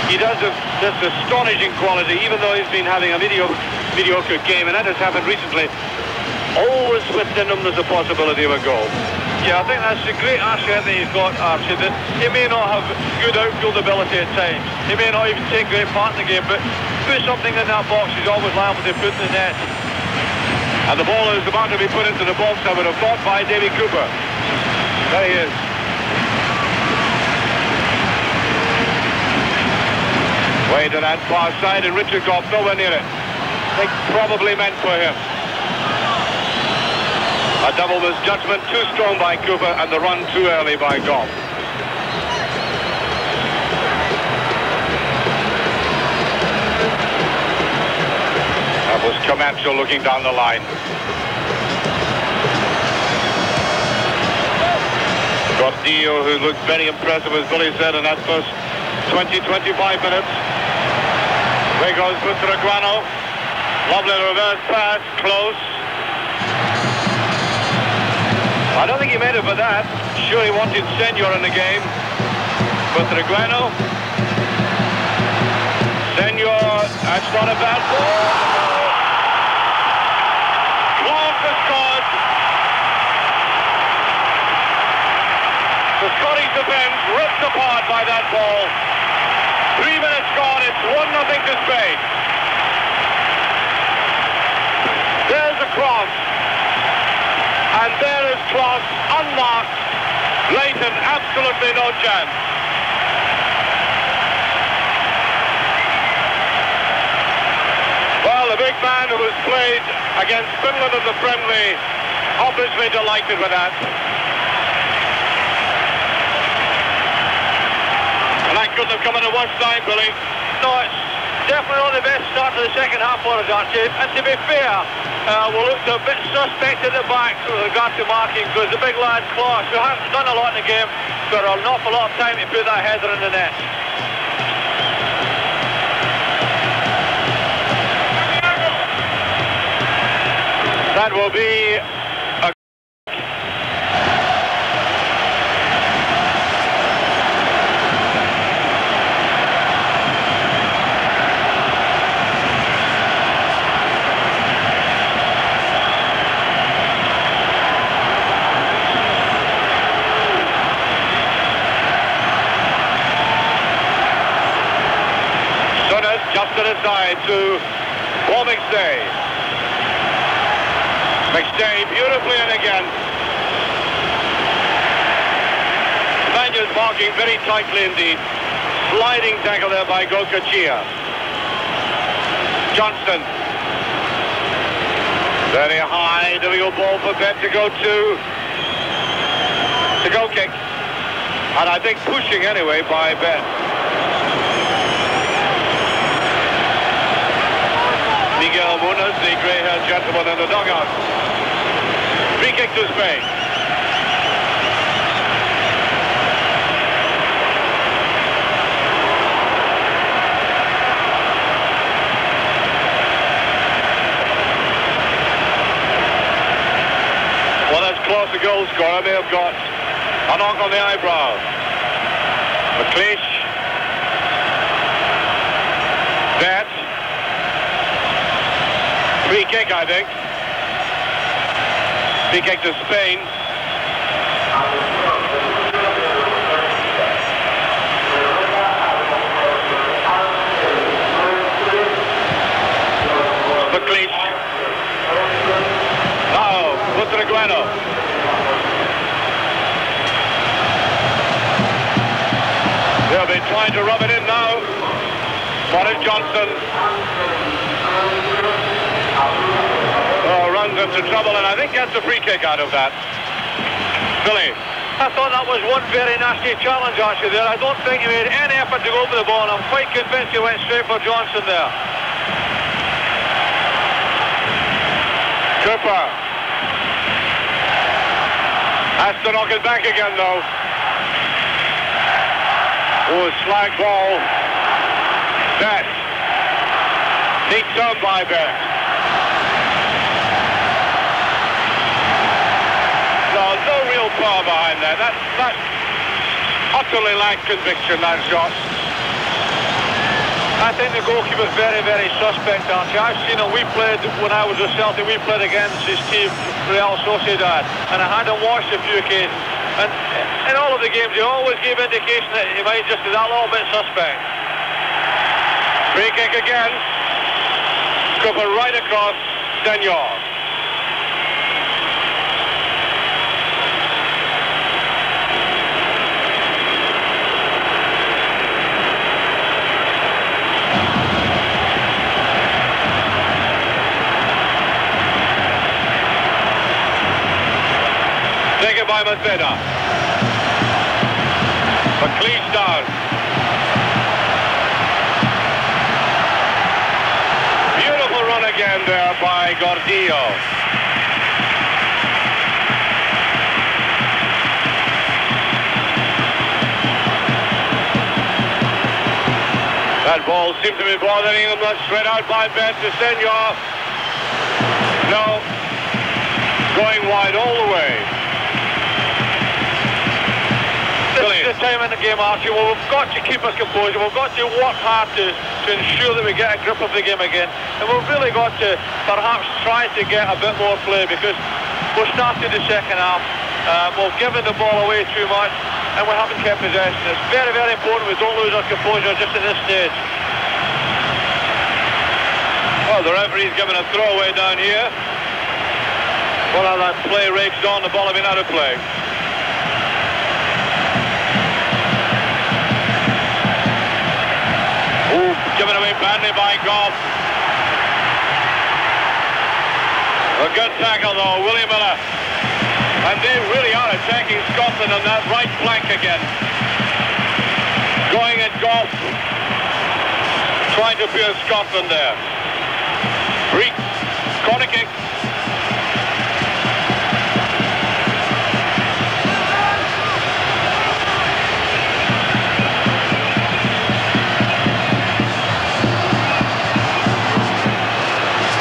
he does have this astonishing quality, even though he's been having a mediocre game, and that has happened recently. Always within him there's a possibility of a goal. Yeah, I think that's a great asset that he's got, Archie, that he may not have good outfield ability at times. He may not even take great part in the game, but put something in that box, he's always liable to put in the net. And the ball is about to be put into the box, I would have thought, by Davy Cooper. There he is. Way to that far side, and Richard Goff nowhere near it. They probably meant for him. A double misjudgment, too strong by Cooper, and the run too early by Goff. That was Camacho looking down the line. Gordillo, who looked very impressive, as Billy said, in that first 20-25 minutes. There goes Butraguano. Lovely reverse pass, close. I don't think he made it for that. Sure, he wanted Senor in the game. Butraguano. Senor, that's not a bad ball. Clark has scored. The Scottish defence ripped apart by that ball. 3 minutes gone, it's 1-0 to Spain. There's a cross. And there is Kloss, unmarked. Leighton, absolutely no chance. Well, the big man who has played against Finland in the friendly, obviously delighted with that. And that couldn't have come at a worse time, Billy. No, it's definitely not the best start to the second half for us, Archie. And to be fair, we looked a bit suspect at the back with regard to marking, because the big lad, Kloss, who hasn't done a lot in the game, got an awful lot of time to put that header in the net. That will be a... just to the side to Paul McStay. McStay beautifully in again. Spaniards marking very tightly indeed. Sliding tackle there by Golkachia. Johnston. Very high, difficult ball for Bet to go to. The goal kick. And I think pushing anyway by Bet. Miguel Munoz, the grey-haired gentleman in the dugout. Free kick to Spain. Well, that's close to goal scorer. May have got a knock on the eyebrow. McLeish. Bet. Free kick, I think. Free kick to Spain. McLeish. Now, Butraguano. They'll be trying to rub it in now. Boris Johnson. Runs into trouble, and I think gets a free kick out of that. Billy. I thought that was one very nasty challenge, Archie, there. I don't think he made any effort to go for the ball, and I'm quite convinced he went straight for Johnson there. Cooper. Has to knock it back again, though. Oh, slag ball. Bet. Neat serve by Bet. No real power behind that. That utterly lacked conviction, that shot. I think the goalkeeper's very, very suspect, Archie. I've seen him. We played, when I was with Celtic, we played against his team, Real Sociedad, and I had him watched a few occasions. And in all of the games, he always gave indication that he might just be that little bit suspect. Free kick again. Cooper right across. Senor. Taken by Mazeda. McLeish down. Beautiful run again. again there by Gordillo. That ball seemed to be bothering him. That's straight out by Senor. No. Going wide all the way. This is the time in the game, Archie. Well, we've got to keep our composure. We've got to work hard to ensure that we get a grip of the game again. And we've really got to perhaps try to get a bit more play, because we've started the second half. We've given the ball away too much, and we haven't kept possession. It's very, very important we don't lose our composure just at this stage. Well, the referee's given a throwaway down here. Well, that play raged on, the ball had been out of play. Ooh, given away badly by Goff. A good tackle though, Willie Miller. And they really are attacking Scotland on that right flank again. Going at Goff. Trying to pierce Scotland there. Breach, corner kick.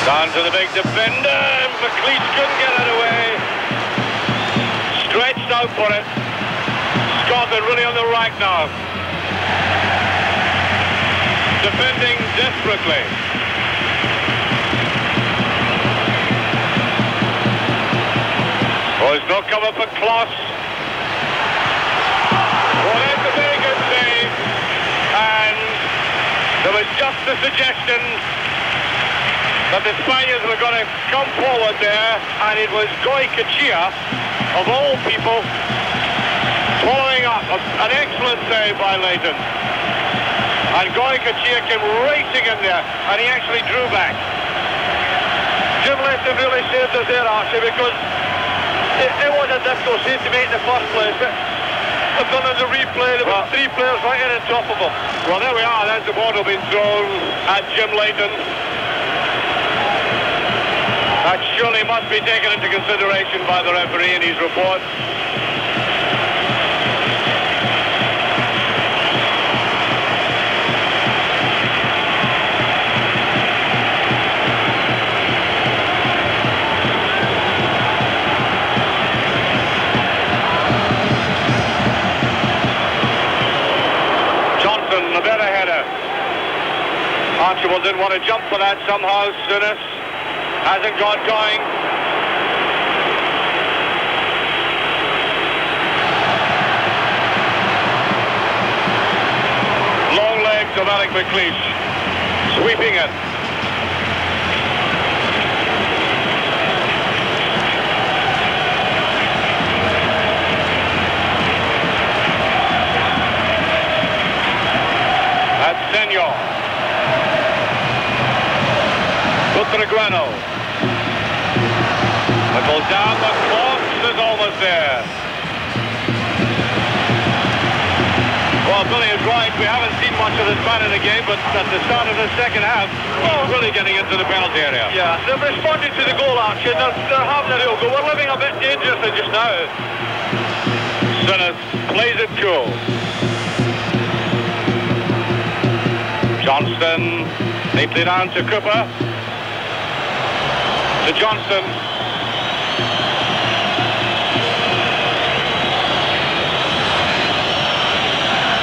Down to the big defender. McLeish couldn't get it away. Stretched out for it. Scotland really on the rack now. Defending desperately. Oh, there's no cover for Kloss. Oh, that's a very good save. And there was just a suggestion that the Spaniards were going to come forward there, and it was Goycochea, of all people, following up an excellent save by Leighton. And Goycochea came racing in there, and he actually drew back. Jim Leighton really saved us there, Archie, because it was a difficult save to make in the first place, but they've done the replay. There were three players right in on top of him. Well, there we are. There's the ball being thrown at Jim Leighton. That surely must be taken into consideration by the referee in his report. Johnson, a better header. Archibald didn't want to jump for that somehow. Souness hasn't got going. Long legs of Alec McLeish. Sweeping it. That's Senor. Butragueno. Goes down, the cross is almost there. Well, Billy is right. We haven't seen much of this man in the game, but at the start of the second half, really getting into the penalty area. Yeah, they've responded to the goal action. They're having a real go. We're living a bit dangerously just now. Souness plays it cool. Johnston neatly down to Cooper. To Johnston.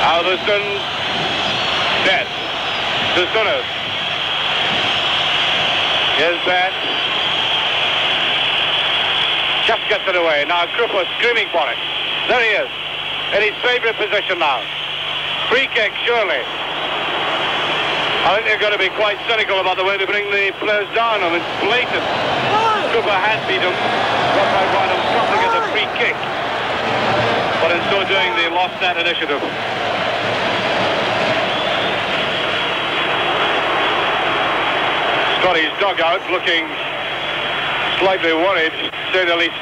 Alderson, dead to Souness. Here's that. Just gets it away. Now Cooper screaming for it. There he is, in his favourite position now. Free kick, surely. I think they're going to be quite cynical about the way they bring the players down. I mean, it's blatant. Cooper had beat him. Got by one and got to get the free kick. But in so doing, they lost that initiative. Scotty's dugout looking slightly worried, to say the least.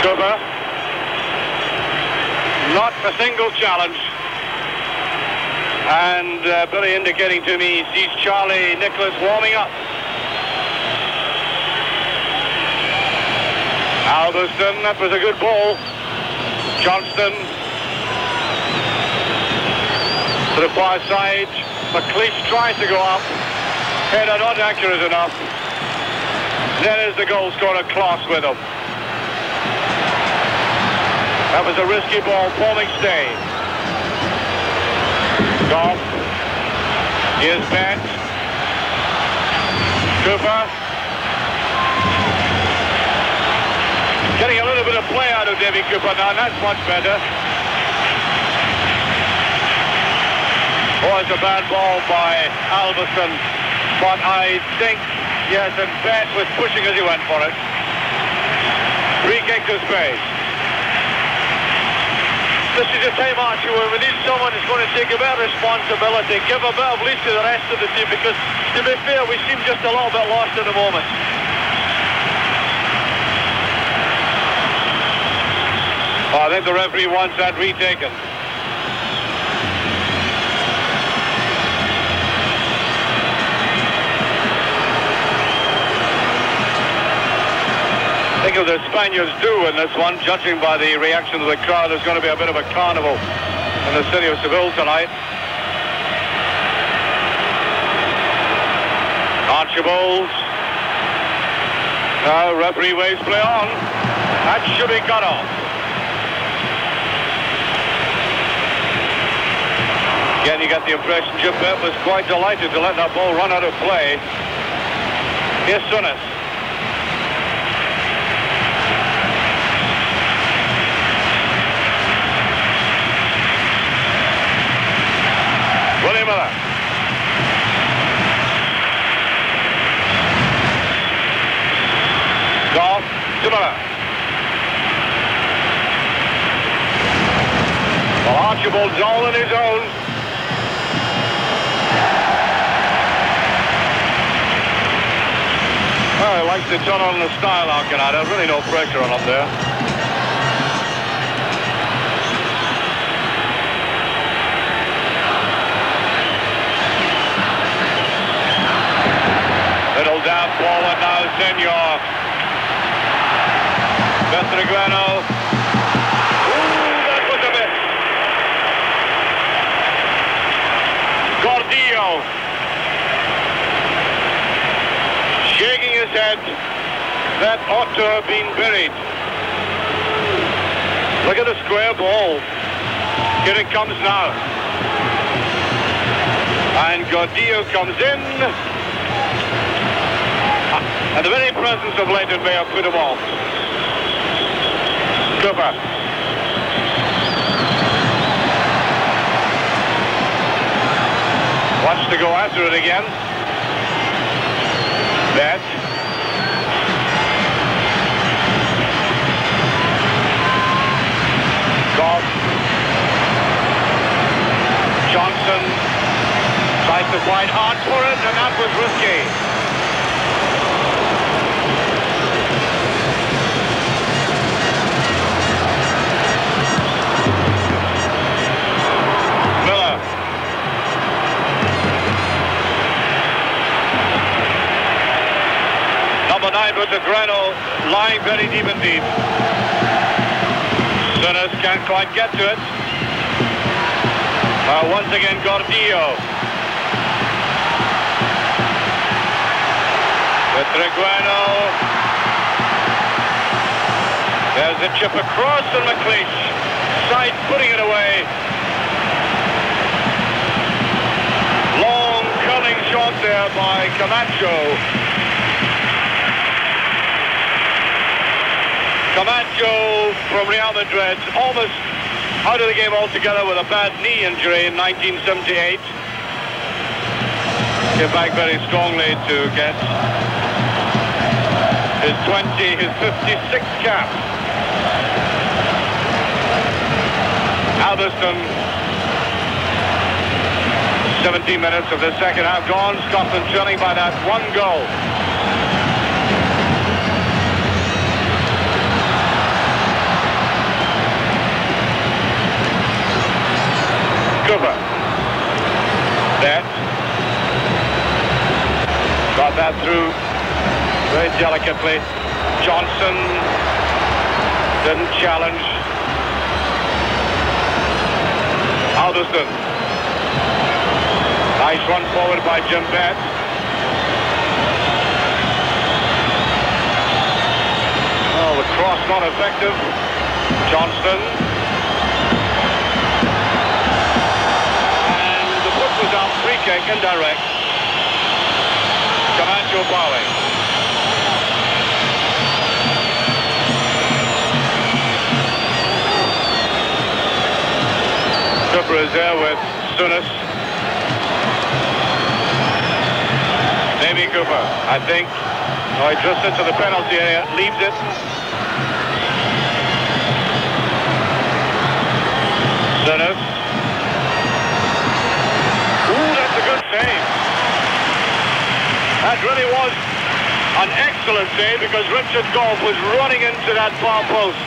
Cooper. Not a single challenge. And Billy indicating to me he sees Charlie Nicholas warming up. Alverston, that was a good ball. Johnston to the far side. McLeish tries to go up. Header not accurate enough. Then is the goal scorer, Kloss, with him. That was a risky ball. Paul McStay. Goff. Here's Bent. Cooper. Getting a little bit of play out of Davy Cooper now, and that's much better. Oh, it's a bad ball by Alverston, but I think, yes, and Bent was pushing as he went for it. Free kick to space. This is a time, Archie, where we need someone who's going to take a bit of responsibility, give a bit of lead to the rest of the team, because, to be fair, we seem just a little bit lost at the moment. I think the referee wants that retaken. I think if the Spaniards do win this one, judging by the reaction of the crowd, there's going to be a bit of a carnival in the city of Seville tonight. Archibald. Now referee waves play on. That should be cut off. Again, you get the impression Jim Bent was quite delighted to let that ball run out of play. Here's Souness. William Miller. Goff to Miller. Well, Archibald's all in his own. Well, he likes to turn on the style, Arcanada. Really no pressure on him there. Little down forward now, Senor. Bestrigueno. Ooh, that was a miss. Gordillo. Shaking his head. That ought to have been buried. Look at the square ball. Here it comes now. And Gordillo comes in. And the very presence of Leighton may have put him off. Cooper. Wants to go after it again. Bent. Goff. Johnson tries to fight hard for it, and that was risky. Miller. Number 9 with the Grano lying very deep indeed. Souness can't quite get to it. Once again, Gordillo. With Regueno. There's a chip across, and McLeish side putting it away. Long curling shot there by Camacho. Camacho from Real Madrid, almost out of the game altogether with a bad knee injury in 1978. Came back very strongly to get his 56th cap. Alverston, 17 minutes of the second half gone. Scotland trailing by that one goal. Cooper. That. Got that through very delicately. Johnson. Didn't challenge. Alderston. Nice run forward by Jim Betts. Oh, the cross not effective. Johnston. And the foot was out. Free kick, indirect. Camacho bowling. Cooper is there with Souness. Davy Cooper, I think. Oh, he drifts into the penalty area, leaves it. Souness. Ooh, that's a good save. That really was an excellent save because Richard Goff was running into that far post.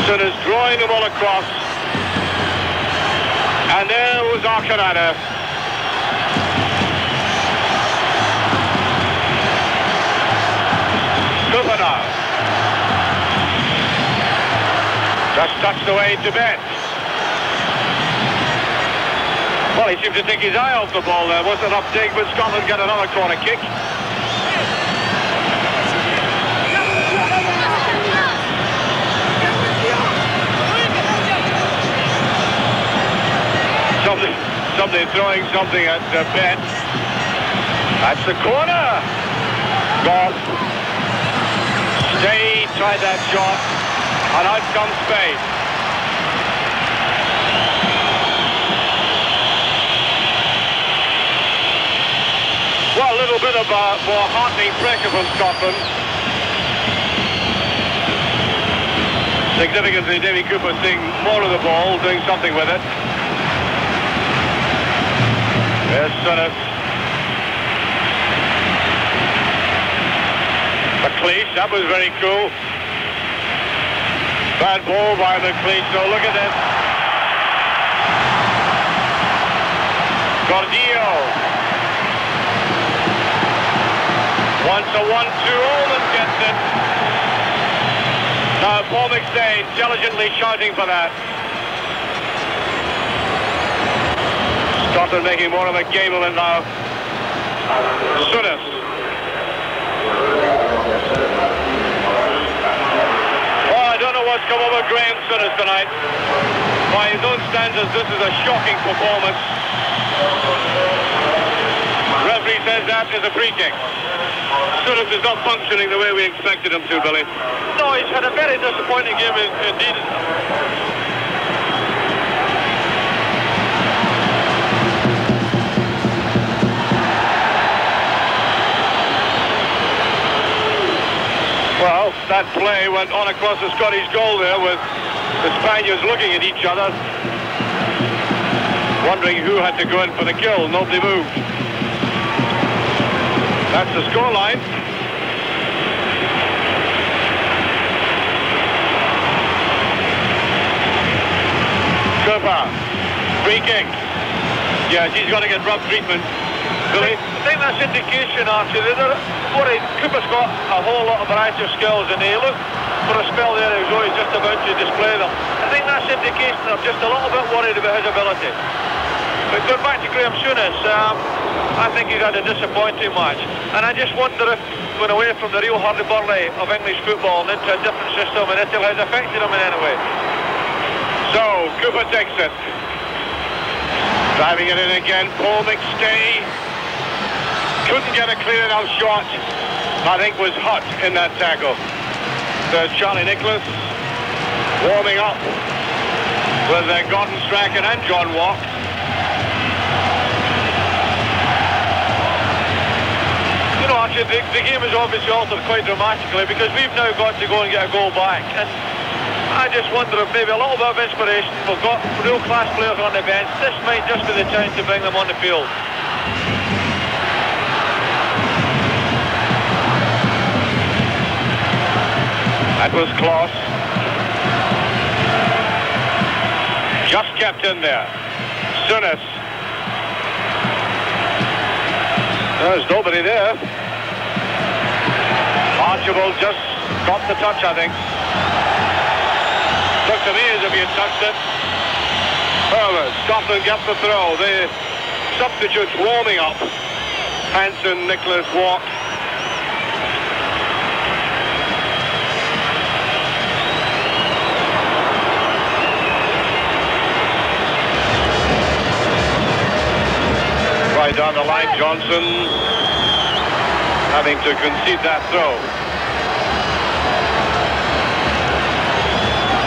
Souness drawing the ball across. And there was Arcanada. Cooper now. Just touched away to Betts. Well, he seemed to take his eye off the ball there. Wasn't enough dig, but Scotland get another corner kick. Somebody throwing something at Betts. That's the corner. Goff. Stay, tried that shot. And out comes Spade. Well, a little bit of more heartening pressure from Scotland. Significantly, Davy Cooper seeing more of the ball, doing something with it. There's Souness. McLeish, that was very cool. Bad ball by McLeish, so look at this. Gordillo. Wants a 1-2, Ullman gets it. Now Paul McStay intelligently shouting for that. Scotland making more of a game of it now. Souness. Oh, I don't know what's come over Graham Souness tonight. By his own standards, this is a shocking performance. Referee says that is a free kick. Souness is not functioning the way we expected him to, Billy. No, he's had a very disappointing game indeed. Well, that play went on across the Scottish goal there with the Spaniards looking at each other, wondering who had to go in for the kill. Nobody moved. That's the scoreline. Cooper, free kick. Yes, he's got to get rough treatment. Billy? I think that's indication, Archie. Cooper's got a whole lot of variety of skills, and he looked for a spell there he was always just about to display them. I think that's indication I'm just a little bit worried about his ability. But going back to Graham Souness, I think he's had a disappointing match, and I just wonder if going away from the real hurly-burly of English football and into a different system in Italy has affected him in any way. So, Cooper takes it. Driving it in again, Paul McStay. Couldn't get a clear enough shot. I think was hot in that tackle. There's Charlie Nicholas warming up with Gordon Strachan and John Walk. You know, actually, the game is obviously altered quite dramatically because we've now got to go and get a goal back. And I just wonder if maybe a little bit of inspiration. We've got real class players on the bench. This might just be the time to bring them on the field. That was Kloss. Just kept in there. Souness. There's nobody there. Archibald just got the touch, I think. Looked to me as if he had touched it. However, Scotland gets the throw. The substitutes warming up. Hansen, Nicholas, Watt. Right down the line, Johnson having to concede that throw.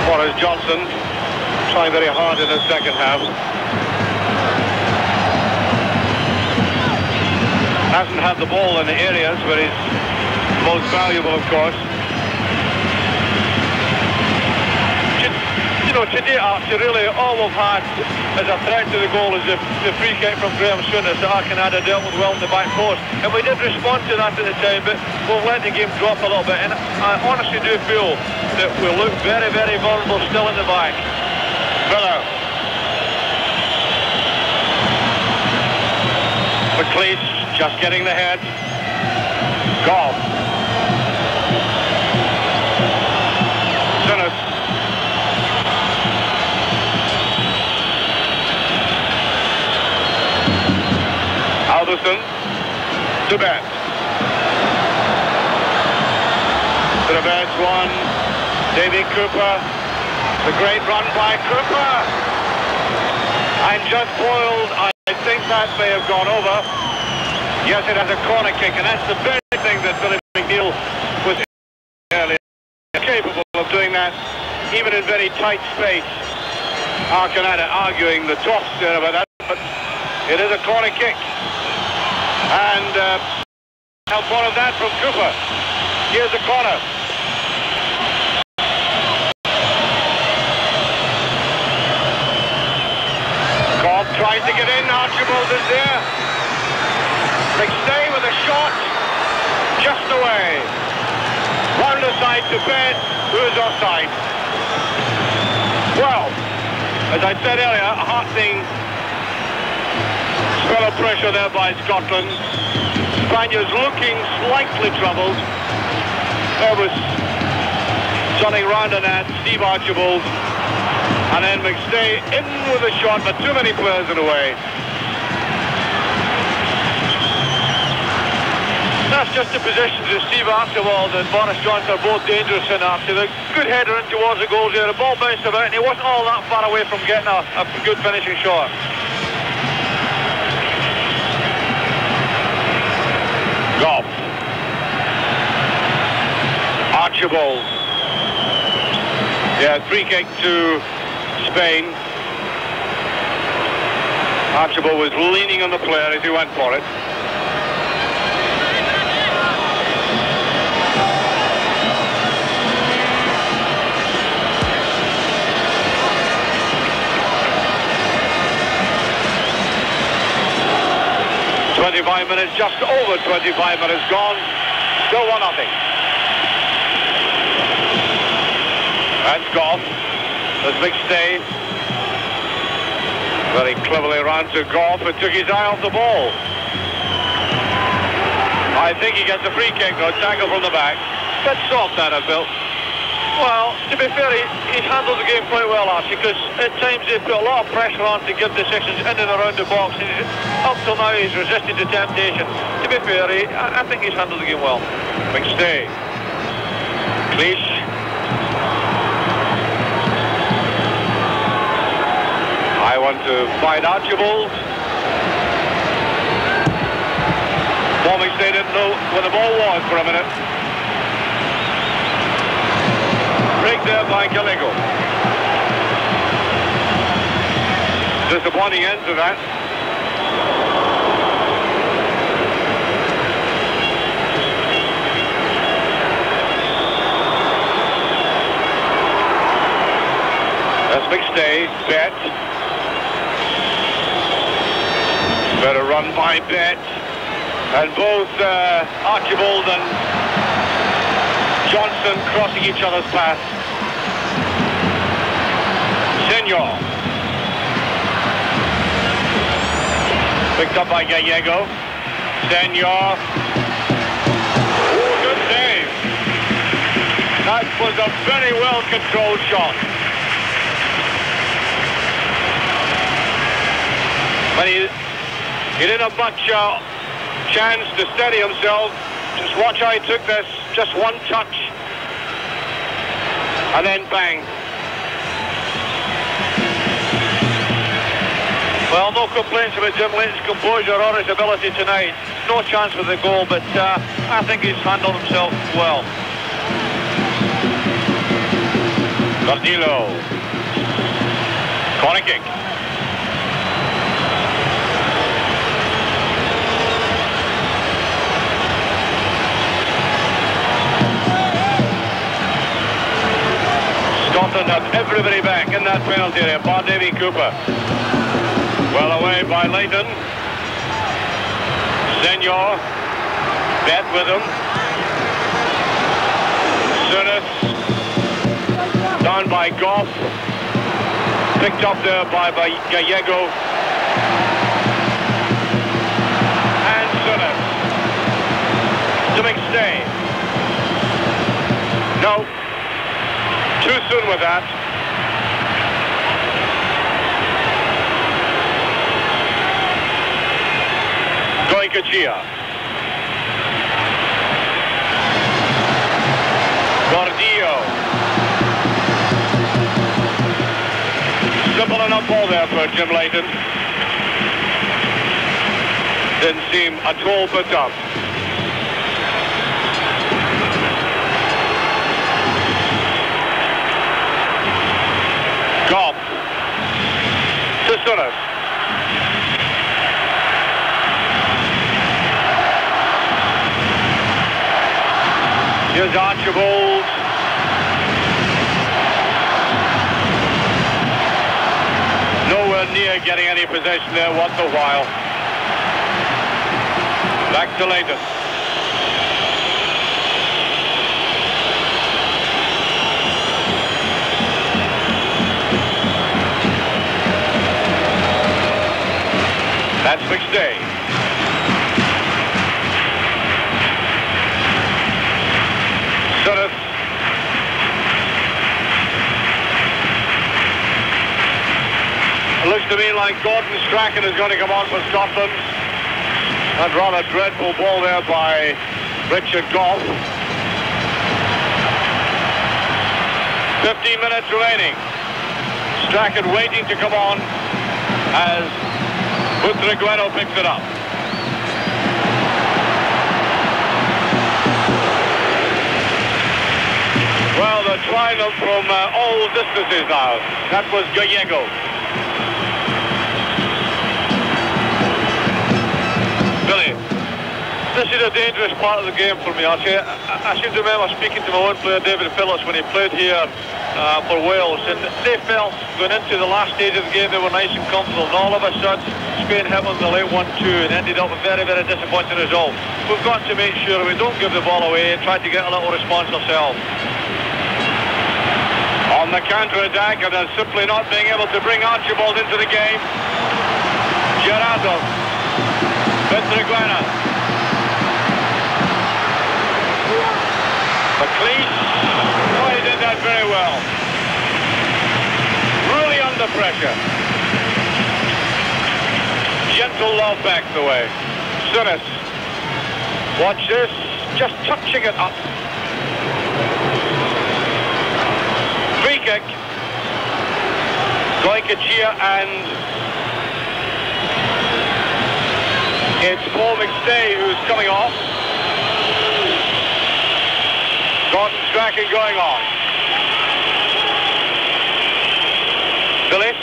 Boris Johnson trying very hard in the second half. Hasn't had the ball in the areas where he's most valuable, of course. You know, today, Archie, really all we've had as a threat to the goal is the free kick from Graham Souness that Arkinada dealt with well in the back post. And we did respond to that at the time, but we've let the game drop a little bit. And I honestly do feel that we look very, very vulnerable still in the back. Miller. McLeish just getting the head. Goff. Souness. Alderson. Tibet. Tibet's one. Davy Cooper. The great run by Cooper. And just foiled. I think that may have gone over. Yes, it has a corner kick, and that's the very thing that Billy McNeil was earlier capable of doing that, even in very tight space. Arkinada arguing the toss there about that, but it is a corner kick. And how far of that from Cooper? Here's the corner. Goff tries to get in. Archibald is there. McStay with a shot. Just away. Round aside to bed. Who is offside? Well, as I said earlier, a heartening spell of pressure there by Scotland. Spaniards looking slightly troubled. There was turning round and at Steve Archibald. And then McStay in with a shot, but too many players in the way. That's just the positions of Steve Archibald and Boris Johnson are both dangerous in Archie. The good header in towards the goals here. The ball bounced about and he wasn't all that far away from getting a good finishing shot. Goff. Archibald. Yeah, free kick to Spain. Archibald was leaning on the player as he went for it. Minutes, just over 25 minutes gone. Still 1-0. That's Goff. There's McStay. Very cleverly ran to Goff and took his eye off the ball. I think he gets a free kick or tackle from the back. Bit soft that, I felt. Well, to be fair, he's handled the game quite well, Archie, because at times they put a lot of pressure on to give decisions in and around the box. And up till now, he's resisted the temptation. To be fair, I think he's handled the game well. McStay. McLeish. I want to find Archibald. Paul McStay didn't know where the ball was for a minute. Break there by Gallego. Disappointing end to that. That's McStay. Bet. Better run by Bet. And both Archibald and Johnson crossing each other's path. Senor. Picked up by Gallego. Senor. Oh, good save. That was a very well-controlled shot. But he didn't have much chance to steady himself. Just watch how he took this. Just one touch. And then bang. Well, no complaints about Jim Leighton's composure or his ability tonight. No chance for the goal, but I think he's handled himself well. Cardillo. Corner kick. Scotland have everybody back in that penalty area, bar Davy Cooper. Well away by Leighton. Senor. Bet with him. Souness. Down by Goff. Picked up there by Gallego. And Souness. To McStay. No. Too soon with that. Goycochea. Gordillo. Simple enough ball there for Jim Leighton. Didn't seem at all put up. Goff to Souness. Here's Archibald. Nowhere near getting any possession there once a while. Back to Leighton. That's McStay. Souness. It looks to me like Gordon Strachan is going to come on for Scotland. That rather dreadful ball there by Richard Goff. 15 minutes remaining. Strachan waiting to come on as Butragueño picks it up. Well, they're trying them from all distances now. That was Gallego. Billy. This is a dangerous part of the game for me, Archie. I seem to remember speaking to my own player, David Phillips, when he played here for Wales, and they felt going into the last stage of the game they were nice and comfortable, and all of a sudden Spain hit them the late 1-2 and ended up with a very, very disappointing result. We've got to make sure we don't give the ball away and try to get a little response ourselves. On the counter-attack, and they're simply not being able to bring Archibald into the game. Gerardo. Butragueño. McLeish. Oh, he did that very well. Really under pressure. Gentle lob back the way. Souness. Watch this. Just touching it up. Free kick. Goycochea, and it's Paul McStay who's coming off. Gordon Strachan going on. Billy?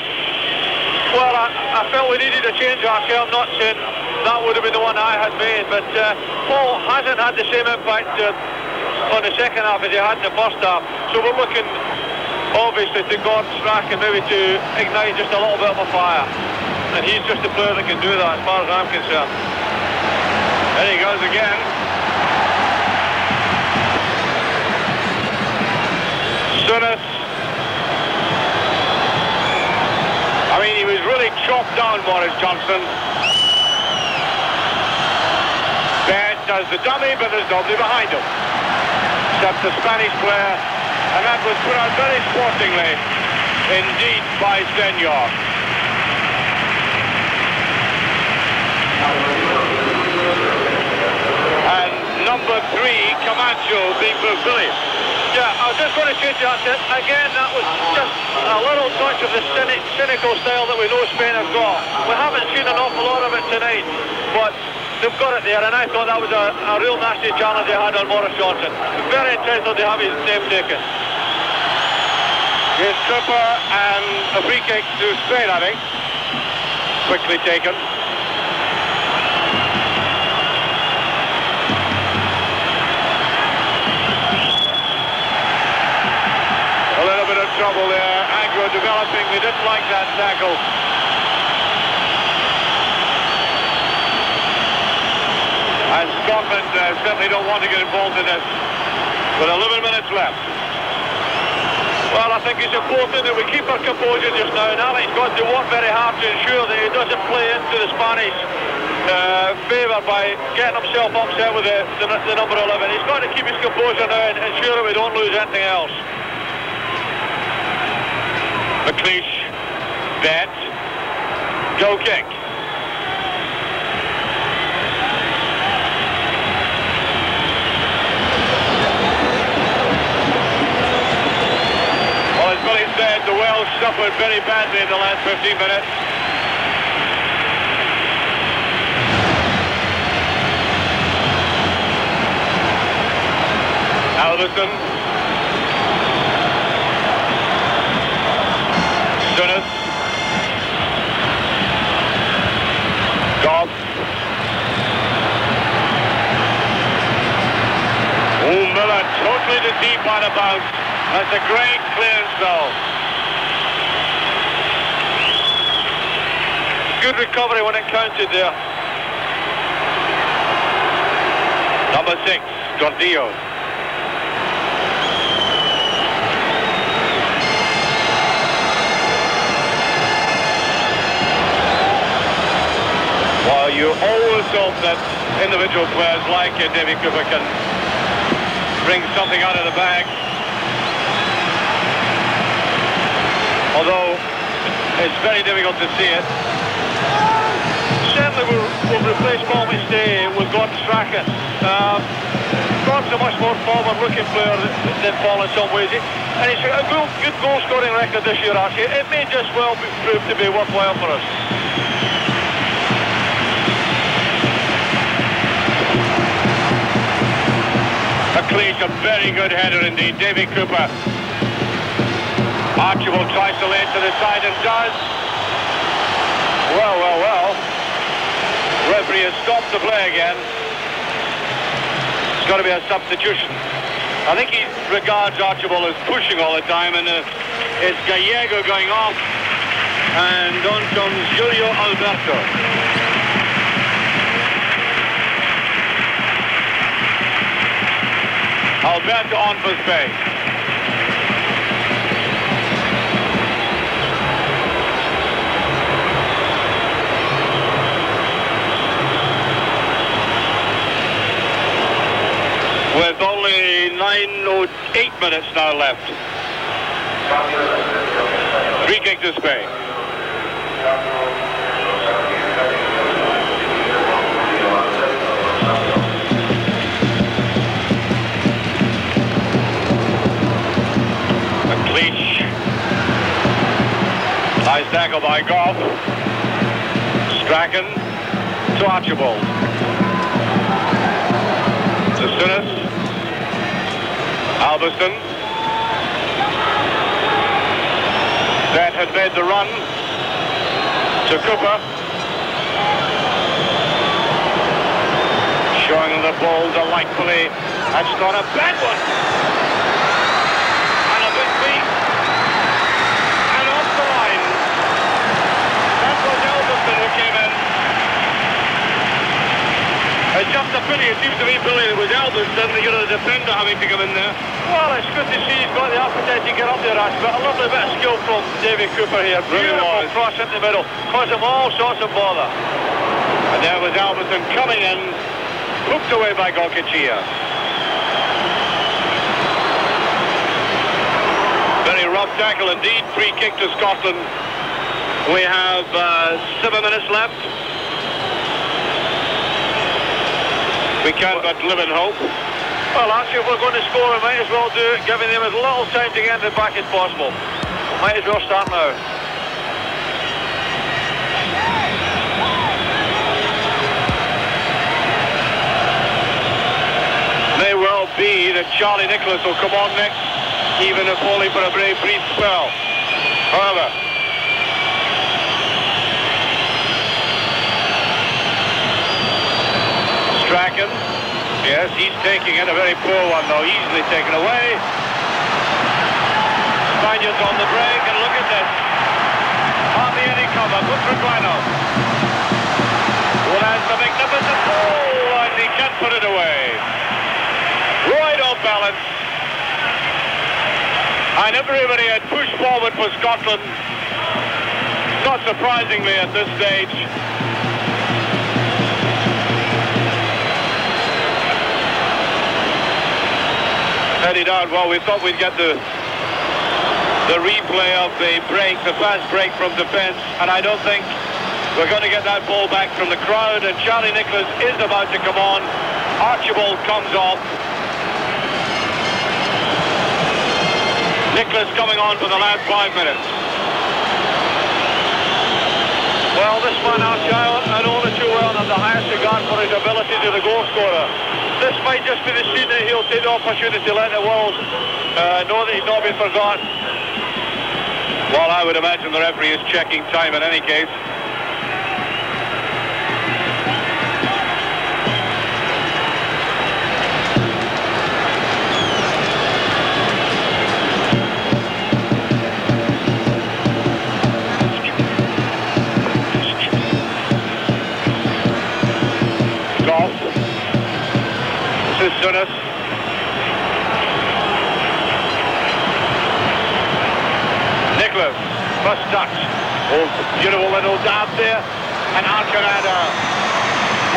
Well, I felt we needed a change, Archie. I'm not saying that would have been the one I had made, but Paul hasn't had the same impact on the second half as he had in the first half. So we're looking, obviously, to Gordon Strachan maybe to ignite just a little bit of a fire. And he's just the player that can do that as far as I'm concerned. There he goes again. Souness. I mean, he was really chopped down, Boris Johnson. Ben does the dummy, but there's nobody behind him. Except the Spanish player And that was put out very sportingly indeed by Senor. And number 3, Camacho, being moved. Billy. Yeah, I was just going to say to you, again, that was just a little touch of the cynical style that we know Spain have got. We haven't seen an awful lot of it tonight, but they've got it there, and I thought that was a real nasty challenge they had on Maurice Johnson. Very entitled to have his name taken. Here's Cooper and a free kick to Spain, I think. Quickly taken. A little bit of trouble there. Aggro developing. They didn't like that tackle. And Scotland certainly don't want to get involved in this. With 11 minutes left. Well, I think it's important that we keep our composure just now, and Alex got to work very hard to ensure that he doesn't play into the Spanish favour by getting himself upset with the number 11. He's got to keep his composure now and ensure that we don't lose anything else. McLeish, Bet, goal kick. Well, as Billy said, the Welsh suffered very badly in the last 15 minutes. Alderson. Souness. Goff. Miller totally to deep on a bounce. That's a great clearance though. Good recovery when it counted there. Number 6, Gordillo. Well, you always hope that individual players like Davy Cooper can bring something out of the bag. Although it's very difficult to see it. Certainly we'll replace Paul Stay with Gordon Strachan. Gordon's a much more forward-looking player than Paul in some ways. And he's got a good goal-scoring record this year, actually. It may just well prove to be worthwhile for us. McLeish, a very good header indeed. Davy Cooper. Archibald tries to lay it to the side and does. Well. Referee has stopped the play again. It's got to be a substitution. I think he regards Archibald as pushing all the time, and it's Gallego going off, and on comes Julio Alberto. Alberto on for Spain. With only 8 minutes now left. Free kick to Spain. McLeish. Nice tackle by Goff. Strachan to Archibald. To Souness. Alberson. That had made the run to Cooper. Showing the ball delightfully. That's not a bad one. And a big beat. And off the line. That was Alberson who came in. It's just a pity. It seems to me, Billy, it was Alberson, the defender having to come in there. Well, it's good to see he's got the appetite to get up there, Ash, but a lovely bit of skill from Davy Cooper here. Beautiful cross into the middle. Caused him all sorts of bother. And there was Alberson coming in, hooked away by Golkachia. tackle indeed. Free kick to Scotland. We have 7 minutes left. We can but live in hope. Well, actually, if we're going to score, we might as well do it, giving them as little time to get in the back as possible. Might as well start now. May well be that Charlie Nicholas will come on next, even if only for a very brief spell. However, Strachan, yes, he's taking it, a very poor one though, easily taken away. Spaniards on the break, and look at this. Hardly any cover, Butragueno. Well, that's a magnificent ball, and he can't put it away. Right off balance. And everybody had pushed forward for Scotland. Not surprisingly at this stage. Headed out, well, we thought we'd get the replay of the break, the fast break from defence, and I don't think we're going to get that ball back from the crowd, and Charlie Nicholas is about to come on. Archibald comes off. Nicholas coming on for the last 5 minutes. Well, this man, I know only too well, and have the highest regard for his ability to the goal scorer. This might just be the scene that he'll take the opportunity to let the world know that he's not been forgotten. Well, I would imagine the referee is checking time in any case. Souness. Nicholas, first touch. Oh, beautiful little dab there. And Arcanada.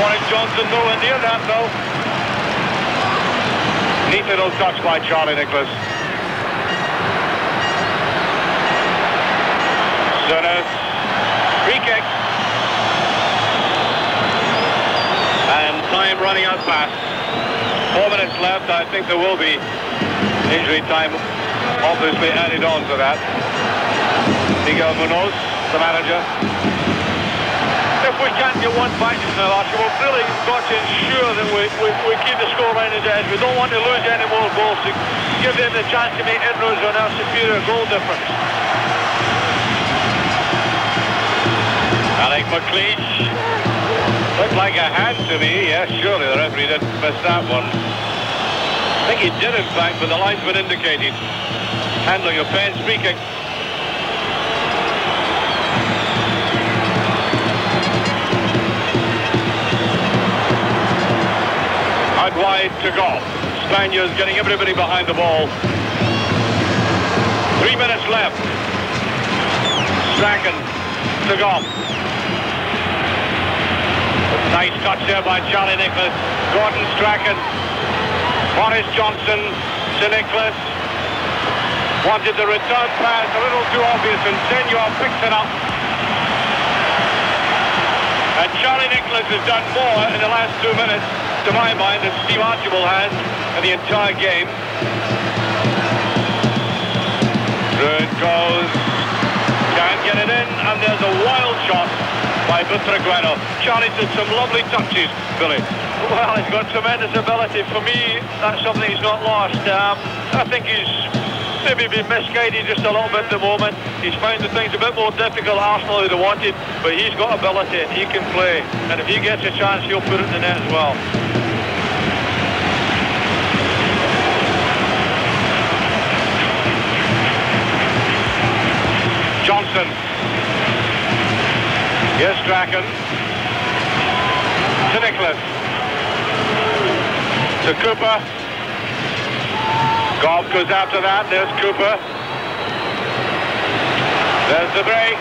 Warren Johnson nowhere near that though. Neat little touch by Charlie Nicholas. Souness. Free kick. And time running out fast. 4 minutes left. I think there will be injury time obviously added on to that. Miguel Munoz, the manager. If we can't get one back now, Archie, we've really got to ensure that we keep the scoreline as it is. We don't want to lose any more goals to give them the chance to make inroads on our superior goal difference. Alec McLeish. Looked like a hand to me. Yes, surely the referee didn't miss that one. I think he did, in fact, but the linesman indicated. Handling of Penn's free kick. Out wide to Goff. Spaniards getting everybody behind the ball. 3 minutes left. Strachan to Goff. Nice touch there by Charlie Nicholas. Gordon Strachan. Boris Johnson to Nicholas. Wanted the return pass, a little too obvious, and Senor picks it up. And Charlie Nicholas has done more in the last 2 minutes, to my mind, than Steve Archibald has in the entire game. Through it goes. Can't get it in, and there's a wild shot by Butragueno. Charlie's did some lovely touches, Billy. Well, he's got tremendous ability. For me, that's something he's not lost. I think he's maybe been misguided just a little bit at the moment. He's found the things a bit more difficult at Arsenal than he wanted, but he's got ability and he can play. And if he gets a chance, he'll put it in the net as well. Johnson. Here's Strachan. To Nicholas. To Cooper. Goff goes after that. There's Cooper. There's the break.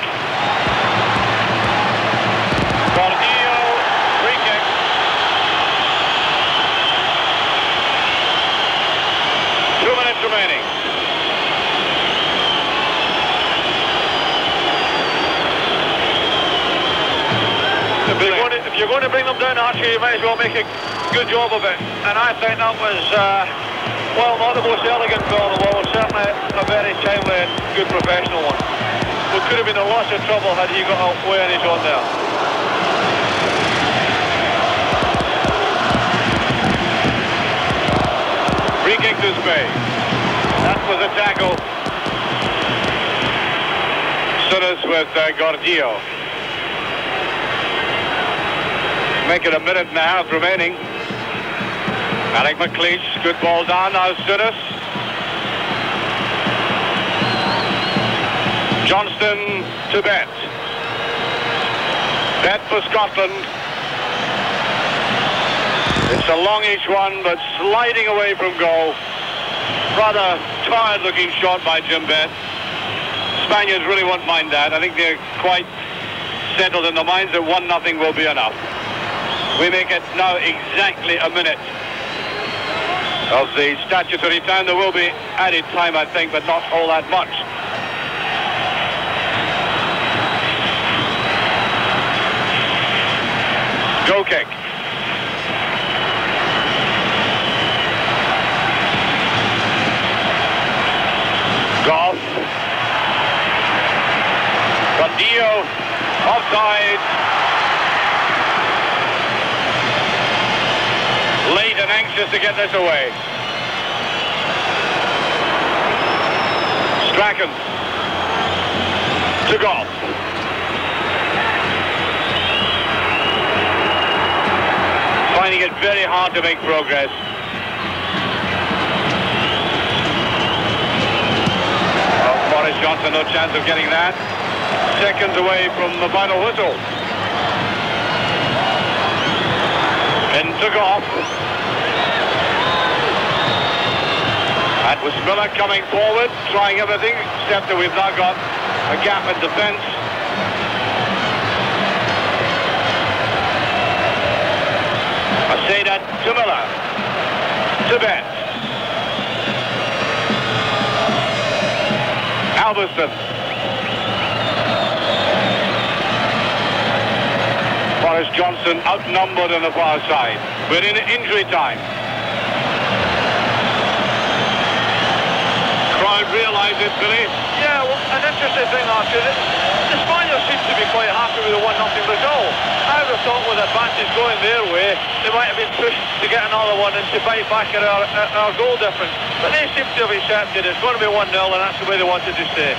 Gordillo. Free kick. you're going to bring them down, Archie, you might as well make a good job of it. And I think that was, well, not the most elegant ball in the world, certainly a very timely and good professional one. But could have been in lots of trouble had he got away on his own there. Free kick to Spain. That was a tackle. Suarez with Gordillo. Make it a minute and a half remaining. Alec McLeish, good ball down now, Suarez. Johnston to Bet. Bet for Scotland. It's a longish one, but sliding away from goal. Rather tired-looking shot by Jim Bet. Spaniards really won't mind that. I think they're quite settled in their minds that 1-0 will be enough. We make it now exactly a minute of the statutory time. There will be added time, I think, but not all that much. Goal kick. Goff. Gordillo. Offside. Late and anxious to get this away. Strachan. To Goff. Finding it very hard to make progress. Boris Johnson, no chance of getting that. Seconds away from the final whistle. And took off. That was Miller coming forward, trying everything, except that we've now got a gap in defence. Aseda to Miller. To Bet. Alverson. Boris Johnson outnumbered on the far side. We're in injury time. Crowd realise it, Billy. Yeah, well, an interesting thing, Archie. The Spaniards seem to be quite happy with the 1-0 result. I would have thought with advantage going their way, they might have been pushed to get another one and to bite back at our goal difference. But they seem to have accepted it's going to be 1-0 and that's the way they wanted to stay.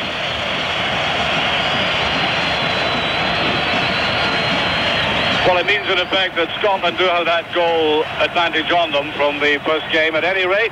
Well, it means in effect that Scotland do have that goal advantage on them from the first game. At any rate,